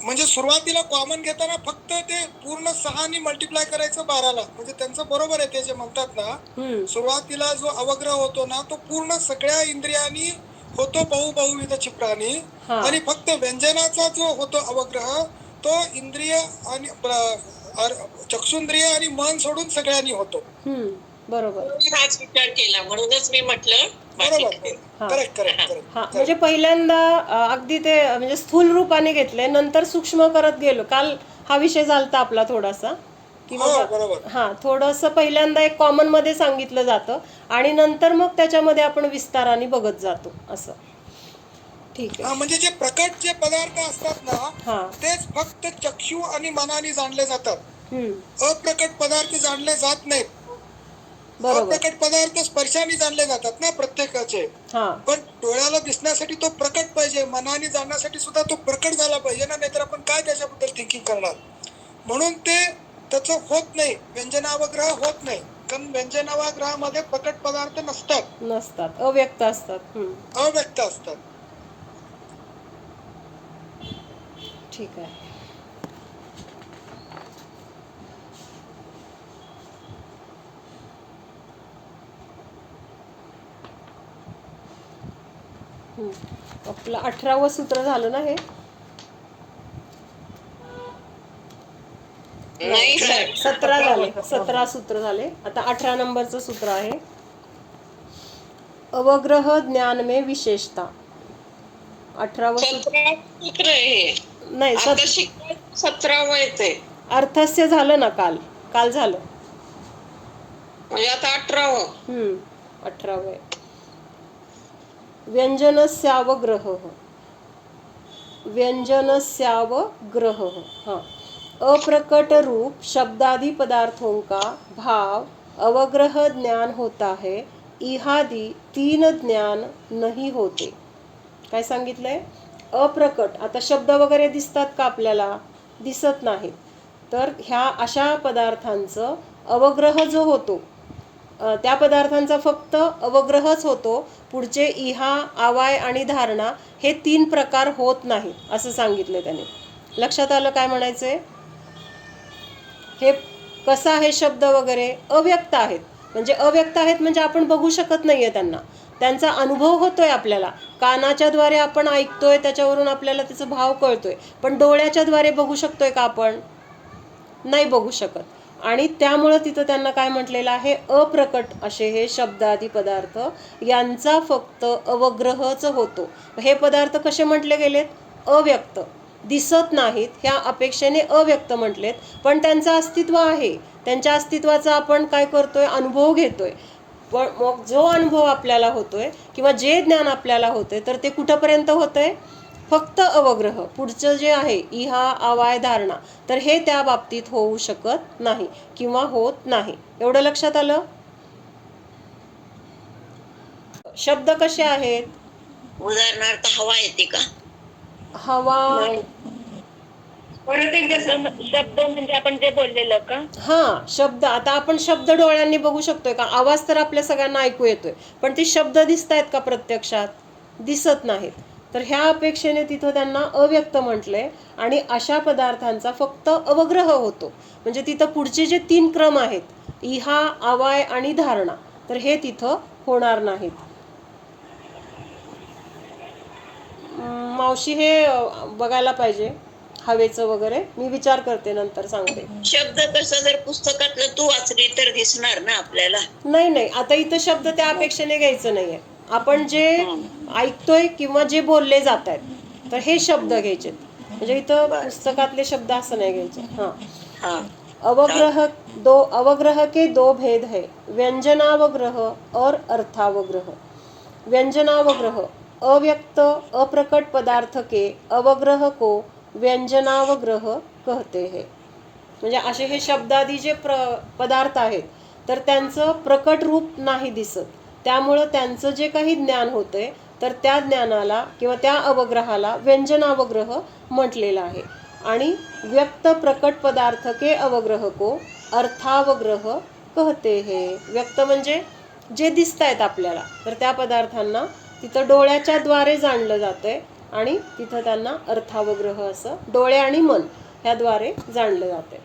म्हणजे सुरुवातीला कॉमन घेताना फक्त ते पूर्ण 6 ने मल्टिप्लाय करायचं 12ला, म्हणजे त्यांचं बरोबर आहे ते जे म्हणतात ना सुरुवातीला जो अवग्रह होतो ना तो पूर्ण सगळ्या इंद्रियांनी होतो बहुविध चित्रांनी, आणि फक्त व्यंजनाचा जो होतो अवग्रह तो इंद्रिय आणि चक्षुंद्रिय आणि मन सोडून सगळ्यांनी होतो. बरोबर. हाच विचार केला म्हणूनच मी म्हटलं. बरोबर. करेक्ट. हा म्हणजे पहिल्यांदा अगदी ते म्हणजे स्थूल रूपाने घेतले, नंतर सूक्ष्म करत गेलो. काल हा विषय झालता आपला थोडासा की हा थोडंसं पहिल्यांदा एक कॉमन मध्ये सांगितलं जातं आणि नंतर मग त्याच्यामध्ये आपण विस्ताराने बघत जातो असं. ठीक आहे. म्हणजे जे प्रकट जे पदार्थ असतात ना तेच फक्त चक्षु आणि मनाने जाणले जातात. अप्रकट पदार्थ जाणले जात नाहीत. अप्रकट पदार्थ स्पर्शाने जाणले जातात ना प्रत्येकाचे, पण डोळ्याला दिसण्यासाठी तो प्रकट पाहिजे, मनाने जाणण्यासाठी सुद्धा तो प्रकट झाला पाहिजे ना, नाहीतर आपण काय त्याच्याबद्दल थिंकिंग करणार. म्हणून ते त्याचं होत नाही, व्यंजनावग्रह होत नाही, कारण व्यंजनावग्रहामध्ये प्रकट पदार्थ नसतात, अव्यक्त असतात. ठीक आहे. आपलं 18वं सूत्र झालं ना हे? नाही सर, 17 झाले. 17 सूत्र झाले. आता 18 नंबरचं सूत्र आहे अवग्रह ज्ञान में विशेषता. 18वं सूत्र आहे नाही, 17वं येते. अर्थस्य झालं ना, काल झालं म्हणजे आता 18वं. 18वं व्यंजनस्यावग्रह. अप्रकट रूप शब्दादि पदार्थों का भाव अवग्रह ज्ञान होता है, इहादि 3 ज्ञान नहीं होते. काय सांगितलंय? अप्रकट. आता शब्द वगैरे दिसतात का आपल्याला? दिसत नाहीत. तर ह्या अशा पदार्थांचं अवग्रह जो होतो त्या पदार्थांचा फक्त अवग्रहच होतो. पुढचे इहा आवाय आणि धारणा हे 3 प्रकार होत नाहीत असं सांगितलं त्याने. लक्षात आलं काय म्हणायचंय? हे कसं आहे? शब्द वगैरे अव्यक्त आहेत. म्हणजे आपण बघू शकत नाहीये त्यांना, त्यांचा अनुभव होतोय आपल्याला. कानाच्या द्वारे आपण ऐकतोय, त्याच्यावरून आपल्याला त्याचा भाव कळतोय, पण डोळ्याच्या द्वारे बघू शकतोय का आपण? नाही बघू शकत. आणि त्यामुळे तिथं त्यांना काय म्हटलेलं आहे? अप्रकट असे हे शब्दादी पदार्थ यांचा फक्त अवग्रहच होतो. हे पदार्थ कसे म्हटले गेलेत? अव्यक्त, दिसत नाहीत, ह्या अपेक्षेने अव्यक्त म्हटलेत, पण त्यांचं अस्तित्व आहे. त्यांच्या अस्तित्वाचा आपण काय करतोय? अनुभव घेतोय. पण मग जो अनुभव आपल्याला होतोय किंवा जे ज्ञान आपल्याला होतंय तर ते कुठपर्यंत होतंय? फक्त अवग्रह. पुढचं जे आहे इहा आवाय धारणा, तर हे त्या बाबतीत होऊ शकत नाही किंवा होत नाही. एवढं लक्षात आलं? शब्द कसे आहेत? उदाहरणार्थ हवा येते का? हवा, परत एकदा शब्द म्हणजे आपण जे बोललेलं का? हा शब्द. आता आपण शब्द डोळ्यांनी बघू शकतोय का? आवाज तर आपल्या सगळ्यांना ऐकू येतोय, पण ते शब्द दिसत आहेत का प्रत्यक्षात? दिसत नाहीत. तर ह्या अपेक्षेने तिथं त्यांना अव्यक्त म्हटलंय. आणि अशा पदार्थांचा फक्त अवग्रह होतो. म्हणजे तिथं पुढचे जे 3 क्रम आहेत, इहा, आवाय आणि धारणा, तर हे तिथं होणार नाहीत. मावशी हे बघायला पाहिजे हवेचं वगैरे, मी विचार करते, नंतर सांगते. शब्द कसं जर पुस्तकातलं तू वाचली तर दिसणार ना आपल्याला. नाही, आता इथं शब्द त्या अपेक्षेने घ्यायचं नाहीये. आपण जे ऐकतोय किंवा जे बोलले जात आहेत, तर हे शब्द घ्यायचे. म्हणजे इथं पुस्तकातले शब्द असं नाही घ्यायचे. हा, अवग्रह के 2 भेद है, व्यंजनावग्रह और अर्थावग्रह. व्यंजनावग्रह, अव्यक्त अप्रकट पदार्थ के अवग्रह को व्यंजनावग्रह कहते हैं. म्हणजे असे हे शब्दादी जे पदार्थ आहेत, तर त्यांचं प्रकट रूप नाही दिसत, त्यामुळं त्यांचं जे काही ज्ञान होतंय, तर त्या ज्ञानाला किंवा त्या अवग्रहाला व्यंजनावग्रह म्हटलेलं आहे. आणि व्यक्त प्रकट पदार्थ के अवग्रह को अर्थावग्रह कहते हैं. व्यक्त म्हणजे जे दिसत आहेत आपल्याला, तर त्या पदार्थांना तिथं डोळ्याच्या द्वारे जाणलं जातंय आणि तिथं त्यांना अर्थावग्रह असं डोळे आणि मन ह्याद्वारे जाणलं जातंय.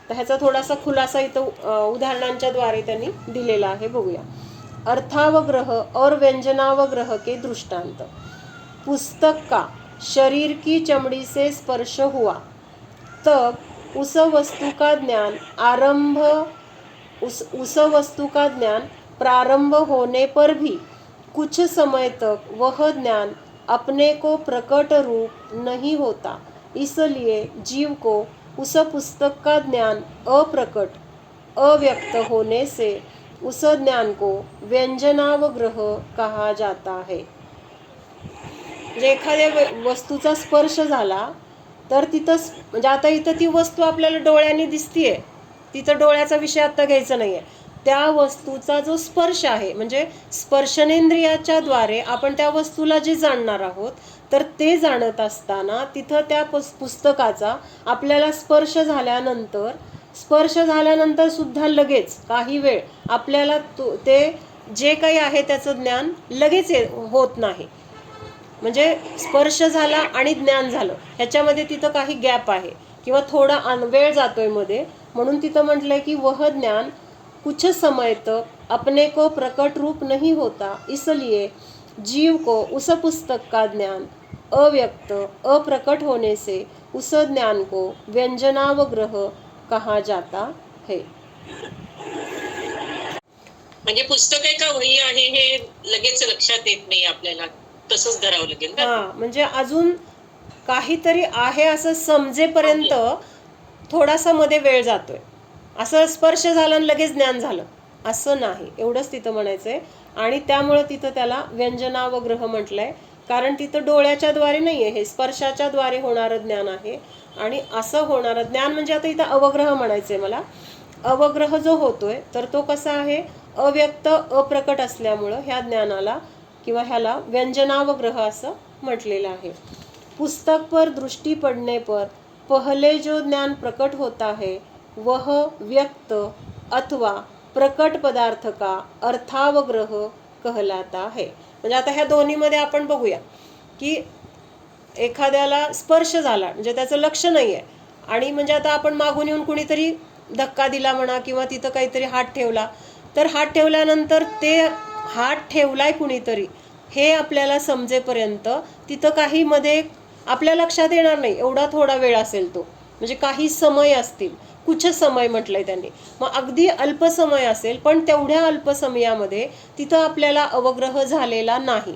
तर ह्याचा थोडासा खुलासा इथं उदाहरणांच्या द्वारे त्यांनी दिलेला आहे, बघूया. अर्थावग्रह और व्यंजनावग्रह के दृष्टांत. पुस्तक का शरीर की चमड़ी से स्पर्श हुआ तब उस वस्तु का ज्ञान प्रारंभ होने पर भी कुछ समय तक वह ज्ञान अपने को प्रकट रूप नहीं होता. इसलिए जीव को उस पुस्तक का ज्ञान अप्रकट अव्यक्त होने से उस ज्ञान को व्यंजनावग्रह कहा जाता है. म्हणजे एखाद्या वस्तूचा स्पर्श झाला तर तिथं, म्हणजे आता इथं ती वस्तू आपल्याला डोळ्यांनी दिसतीये, तिथं डोळ्याचा विषय आता घ्यायचा नाहीये. त्या वस्तूचा जो स्पर्श आहे, म्हणजे स्पर्शनेंद्रियाच्या द्वारे आपण त्या वस्तूला जे जाणणार आहोत, तर ते जाणत असताना तिथं त्या पुस्तकाचा आपल्याला स्पर्श झाल्यानंतर सुद्धा लगेच काही वेळ आपल्याला ते जे काही आहे त्याचं ज्ञान लगेच होत नाही. म्हणजे स्पर्श झाला आणि ज्ञान झालं, ह्याच्यामध्ये तिथं काही गॅप आहे किंवा थोडा वेळ जातोय मध्ये, म्हणून तिथं म्हटलंय की वह ज्ञान कुछ समय तक अपने को प्रकट रूप नहीं होता. इसलिए जीव को उस पुस्तक का ज्ञान अव्यक्त अप्रकट होने से उस ज्ञान को व्यंजनावग्रह कहा जाता है. म्हणजे पुस्तक आहे का वही आहे हे लगेच लक्षात येत नाही आपल्याला, तसंच धरावं लागेल ना. म्हणजे अजून काहीतरी आहे असं समजेपर्यंत थोडासा मध्ये वेळ जातोय. असं स्पर्श झाला आणि लगेच ज्ञान झालं असं नाही, एवढंच तिथं म्हणायचंय. आणि त्यामुळे तिथं त्याला व्यंजनावग्रह म्हटलंय, कारण तिथं डोळ्याच्या द्वारे नाहीये, हे स्पर्शाच्या द्वारे होणारं ज्ञान आहे. आणि असं होणारं ज्ञान म्हणजे आता इथं अवग्रह म्हणायचंय मला. अवग्रह जो होतोय तर तो कसा आहे, अव्यक्त अप्रकट असल्यामुळं ह्या ज्ञानाला किंवा ह्याला व्यंजनावग्रह असं म्हटलेलं आहे. पुस्तक पर दृष्टि पड़ने पर पहले जो ज्ञान प्रकट होता है वह व्यक्त अथवा प्रकट पदार्थ का अर्थावग्रह कहलाता है. म्हणजे आता ह्या दोन्हीमध्ये आपण बघूया की एखाद्याला स्पर्श झाला म्हणजे त्याचं लक्ष नाही आहे, आणि म्हणजे आता आपण मागून येऊन कुणीतरी धक्का दिला म्हणा किंवा तिथं काहीतरी हात ठेवला, तर हात ठेवल्यानंतर ते हात ठेवलाय कुणीतरी हे आपल्याला समजेपर्यंत तिथं काही मध्ये आपल्या लक्षात येणार नाही, एवढा थोडा वेळ असेल तो, म्हणजे काही समय असतील, कुछ समय म्हटलंय त्यांनी. मग अगदी अल्प समय असेल, पण तेवढ्या अल्प समयामध्ये तिथं आपल्याला अवग्रह झालेला नाही.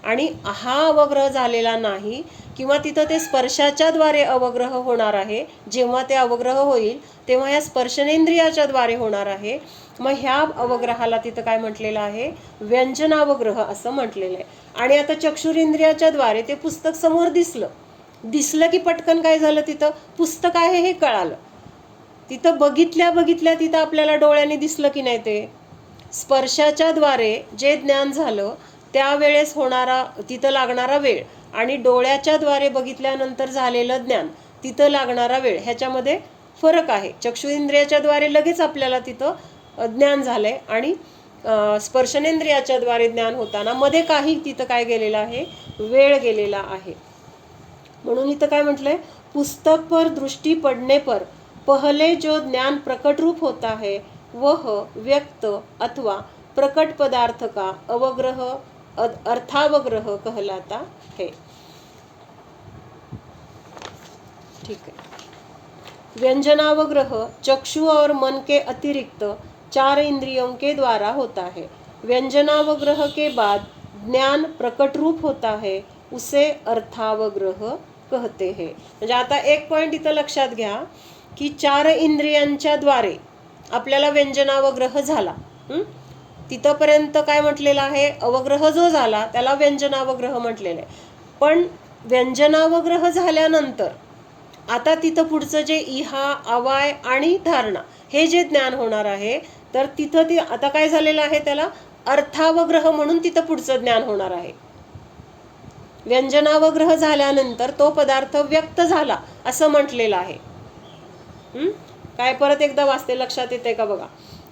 आणि हा अवग्रह झालेला नाही किंवा तिथं ते स्पर्शाच्या द्वारे अवग्रह होणार आहे. जेव्हा ते अवग्रह होईल तेव्हा या स्पर्शनेंद्रियाच्या द्वारे होणार आहे. मग ह्या अवग्रहाला तिथं काय म्हटलेलं आहे, व्यंजनावग्रह असं म्हटलेलं आहे. आणि आता चक्षुरेंद्रियाच्या द्वारे ते पुस्तक समोर दिसलं की पटकन काय झालं, तिथं पुस्तक आहे हे कळालं. तिथं बघितल्या तिथं आपल्याला डोळ्यांनी दिसलं की नाही, ते स्पर्शाच्या द्वारे जे ज्ञान झालं त्यावेळेस होणारा तिथं लागणारा वेळ आणि डोळ्याच्या द्वारे बघितल्यानंतर झालेलं ज्ञान तिथं लागणारा वेळ ह्याच्यामध्ये फरक आहे. चक्षु इंद्रियाच्या द्वारे लगेच आपल्याला तिथं ज्ञान झालंय आणि स्पर्शनेंद्रियाच्या द्वारे ज्ञान होताना मध्ये काही तिथं काय गेलेलं आहे, वेळ गेलेला आहे. म्हणून इथं काय म्हटलंय, पुस्तक पर दृष्टी पडने पर पहले जो ज्ञान प्रकट रूप होता है वह व्यक्त अथवा प्रकट पदार्थ का अवग्रह अर्थावग्रह कहलाता है. ठीक है. व्यंजनावग्रह चक्षु और मन के अतिरिक्त 4 इंद्रियों के द्वारा होता है. व्यंजनावग्रह के बाद ज्ञान प्रकट रूप होता है, उसे अर्थावग्रह कहते हैं. म्हणजे आता एक पॉइंट इथं लक्षात घ्या की 4 इंद्रियांच्या द्वारे आपल्याला व्यंजनावग्रह झाला. तिथपर्यंत काय म्हटलेलं आहे, अवग्रह जो झाला त्याला व्यंजनावग्रह म्हटलेलं आहे. पण व्यंजनावग्रह झाल्यानंतर आता तिथं पुढचं जे इहा, अवाय आणि धारणा हे जे ज्ञान होणार आहे, तर तिथं ते आता काय झालेलं आहे, त्याला अर्थावग्रह म्हणून तिथं पुढचं ज्ञान होणार आहे. व्यंजनावग्रह झाल्यानंतर तो पदार्थ व्यक्त झाला असं म्हटलेलं आहे. काय परत एकदा वाचते, लक्षात येते का बघा.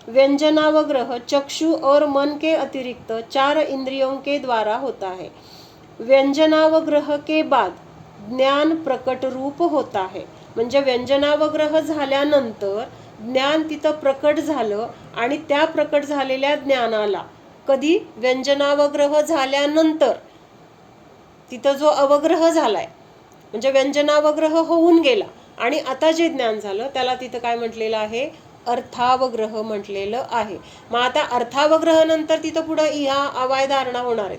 व्यंजनावग्रह चक्षु और मन के अतिरिक्त 4 इंद्रियों के द्वारा होता है. व्यंजनावग्रह के बाद ज्ञान प्रकट रूप होता है. म्हणजे व्यंजनावग्रह झाल्यानंतर ज्ञान तिथं प्रकट झालं आणि त्या प्रकट झालेल्या ज्ञानाला कधी, व्यंजनावग्रह झाल्यानंतर तिथं जो अवग्रह झालाय म्हणजे व्यंजनावग्रह होऊन गेला आणि आता जे ज्ञान झालं त्याला तिथं काय म्हटलेलं आहे, अर्थावग्रह म्हटलेलं आहे. मग आता अर्थावग्रह नंतर तिथं पुढं इहा, अवाय, धारणा होणार आहेत.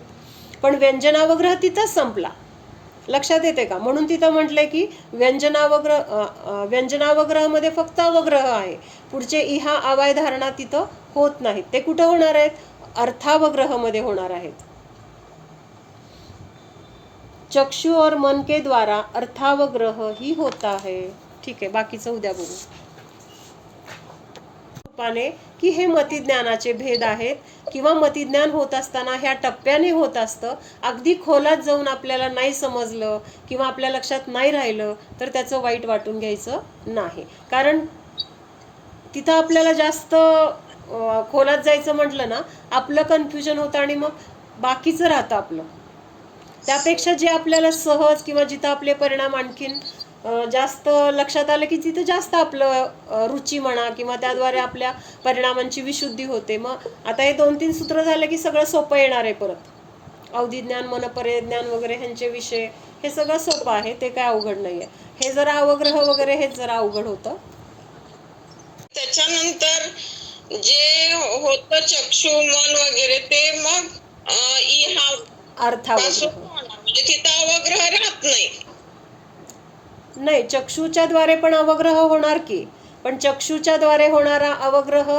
पण व्यंजनावग्रह तिथंच संपला. लक्षात येते का. म्हणून तिथं म्हटलंय की व्यंजनावग्रह मध्ये फक्त अवग्रह आहे, पुढचे इहा, अवाय, धारणा तिथं होत नाहीत. ते कुठं होणार आहेत, अर्थावग्रह मध्ये होणार आहेत. चक्षु और मन के द्वारा अर्थावग्रह ही होता है. ठीक आहे, बाकीचं उद्या बघू. की हे मतिज्ञानाचे भेद आहेत किंवा मतिज्ञान होत असताना ह्या टप्प्याने होत असतं. अगदी खोलात जाऊन आपल्याला नाही समजलं किंवा आपल्या लक्षात नाही राहिलं तर त्याचं वाईट वाटून घ्यायचं नाही. कारण तिथं आपल्याला जास्त खोलात जायचं म्हटलं ना, आपलं कन्फ्युजन होतं आणि मग बाकीचं राहतं आपलं. त्यापेक्षा जे आपल्याला सहज किंवा जिथं आपले परिणाम आणखीन जास्त लक्षात आलं की तिथं जास्त आपलं रुची म्हणा किंवा त्याद्वारे आपल्या परिणामांची विशुद्धी होते. मग आता हे 2-3 सूत्र झाले की सगळं सोपं येणार आहे. परत अवधिज्ञान, मनपर्यय ज्ञान वगैरे ह्यांचे विषय हे सगळं सोपं आहे, ते काय अवघड नाहीये. हे जरा अवग्रह वगैरे हेच जरा अवघड होतं. त्याच्यानंतर जे होतं चक्षु, मन वगैरे ते मग अर्थावग्रह म्हणजे तिथं अवग्रह राहत नाही. चक्षुच्या द्वारे पण अवग्रह होणार की, पण चक्षुच्या द्वारे होणारा अवग्रह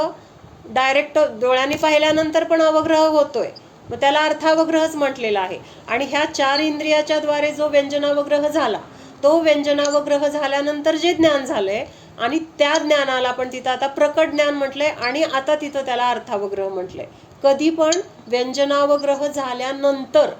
डायरेक्ट डोळ्यांनी पाहिल्यानंतर पण अवग्रह होतोय, मग त्याला अर्थावग्रहच म्हटलेला आहे. आणि ह्या 4 इंद्रियाच्या द्वारे जो व्यंजनावग्रह झाला, तो व्यंजनावग्रह झाल्यानंतर जे ज्ञान झालंय आणि त्या ज्ञानाला पण तिथं आता प्रकट ज्ञान म्हटलंय आणि आता तिथं त्याला अर्थावग्रह म्हटलंय. कधी पण व्यंजनावग्रह झाल्यानंतर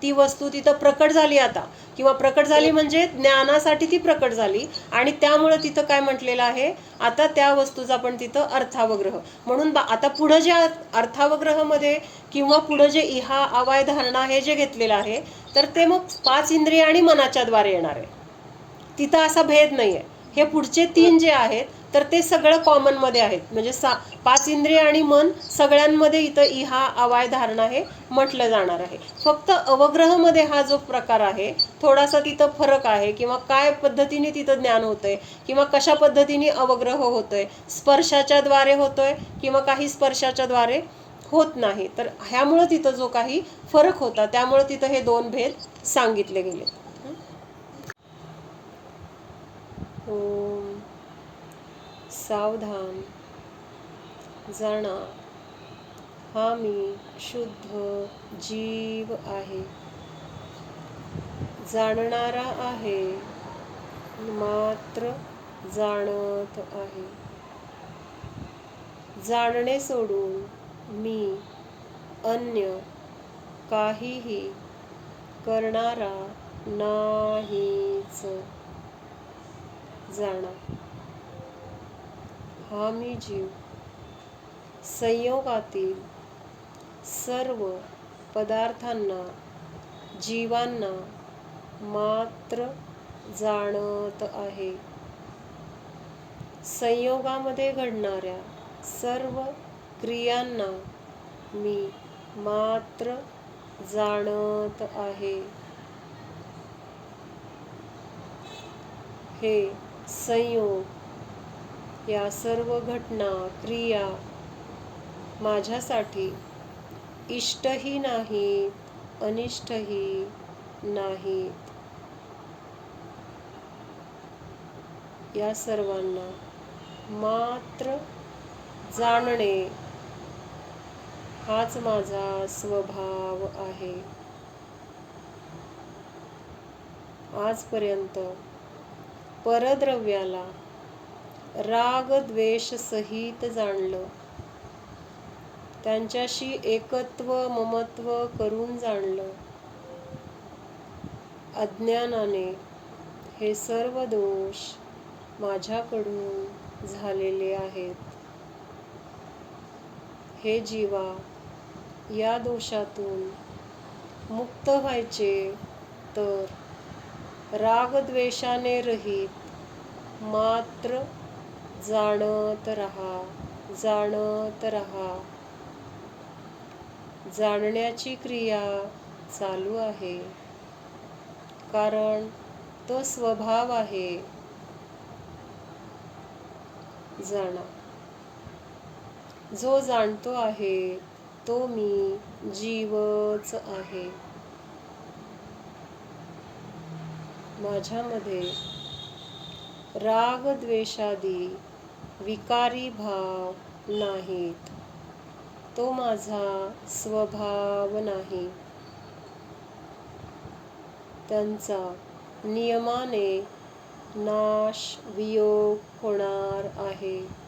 ती वस्तू तिथं प्रकट झाली आता, किंवा प्रकट झाली म्हणजे ज्ञानासाठी ती प्रकट झाली आणि त्यामुळे तिथं काय म्हटलेलं आहे, आता त्या वस्तूचा पण तिथं अर्थावग्रह. म्हणून आता पुढं जे अर्थावग्रह मध्ये किंवा पुढं जे इहा, अवाय, धारणा हे जे घेतलेलं आहे तर ते मग 5 इंद्रिय आणि मनाच्या द्वारे येणार आहे. तिथं असा भेद नाहीये. हे पुढचे 3 जे आहेत तर ते सगळं कॉमन मध्ये आहेत. म्हणजे 5 इंद्रिय आणि मन सगळ्यांमध्ये इथं इहा, अवाय, धारणा हे म्हटलं जाणार आहे. फक्त अवग्रह मध्ये हा जो प्रकार आहे थोडासा तिथं फरक आहे, किंवा काय पद्धतीने तिथं ज्ञान होतंय किंवा कशा पद्धतीने अवग्रह होतोय, स्पर्शाच्या द्वारे होतोय किंवा काही स्पर्शाच्या द्वारे होत नाही. तर ह्यामुळं तिथं जो काही फरक होता त्यामुळे तिथं हे 2 भेद सांगितले गेले. सावधान, जाणा हा मी शुद्ध जीव आहे, जाणणारा आहे, मात्र जाणत आहे. जाणणे सोडून मी अन्य काहीही करणारा नाहीच जाणार. हा मी जीव संयोगातील सर्व पदार्थांना, जीवांना मात्र जाणत आहे. संयोगामध्ये घडणाऱ्या सर्व क्रियांना मी मात्र जाणत आहे. हे संयोग, या सर्व घटना, क्रिया माझ्यासाठी इष्टही नाहीत, अनिष्टही नाहीत. या सर्वांना मात्र जाणणे हाच माझा स्वभाव आहे. आजपर्यंत परद्रव्याला राग द्वेष सहित जाणलं, त्यांच्याशी एकत्व ममत्व करून जाणलं. अज्ञानाने हे सर्व दोष माझ्याकडून झालेले आहेत. हे जीवा, या दोषातून मुक्त व्हायचे तर रागद्वेषाने रहित मात्र जाणत रहा, जाणत रहा. जाणण्याची क्रिया चालू आहे, कारण तो स्वभाव आहे. जाणा. जो जाणतो आहे तो मी जीवच आहे. माझ्यामध्ये राग द्वेषादी विकारी भाव नाहीत. तो माझा स्वभाव नाही. त्यांचा नियमाने नाश वियोग होणार आहे.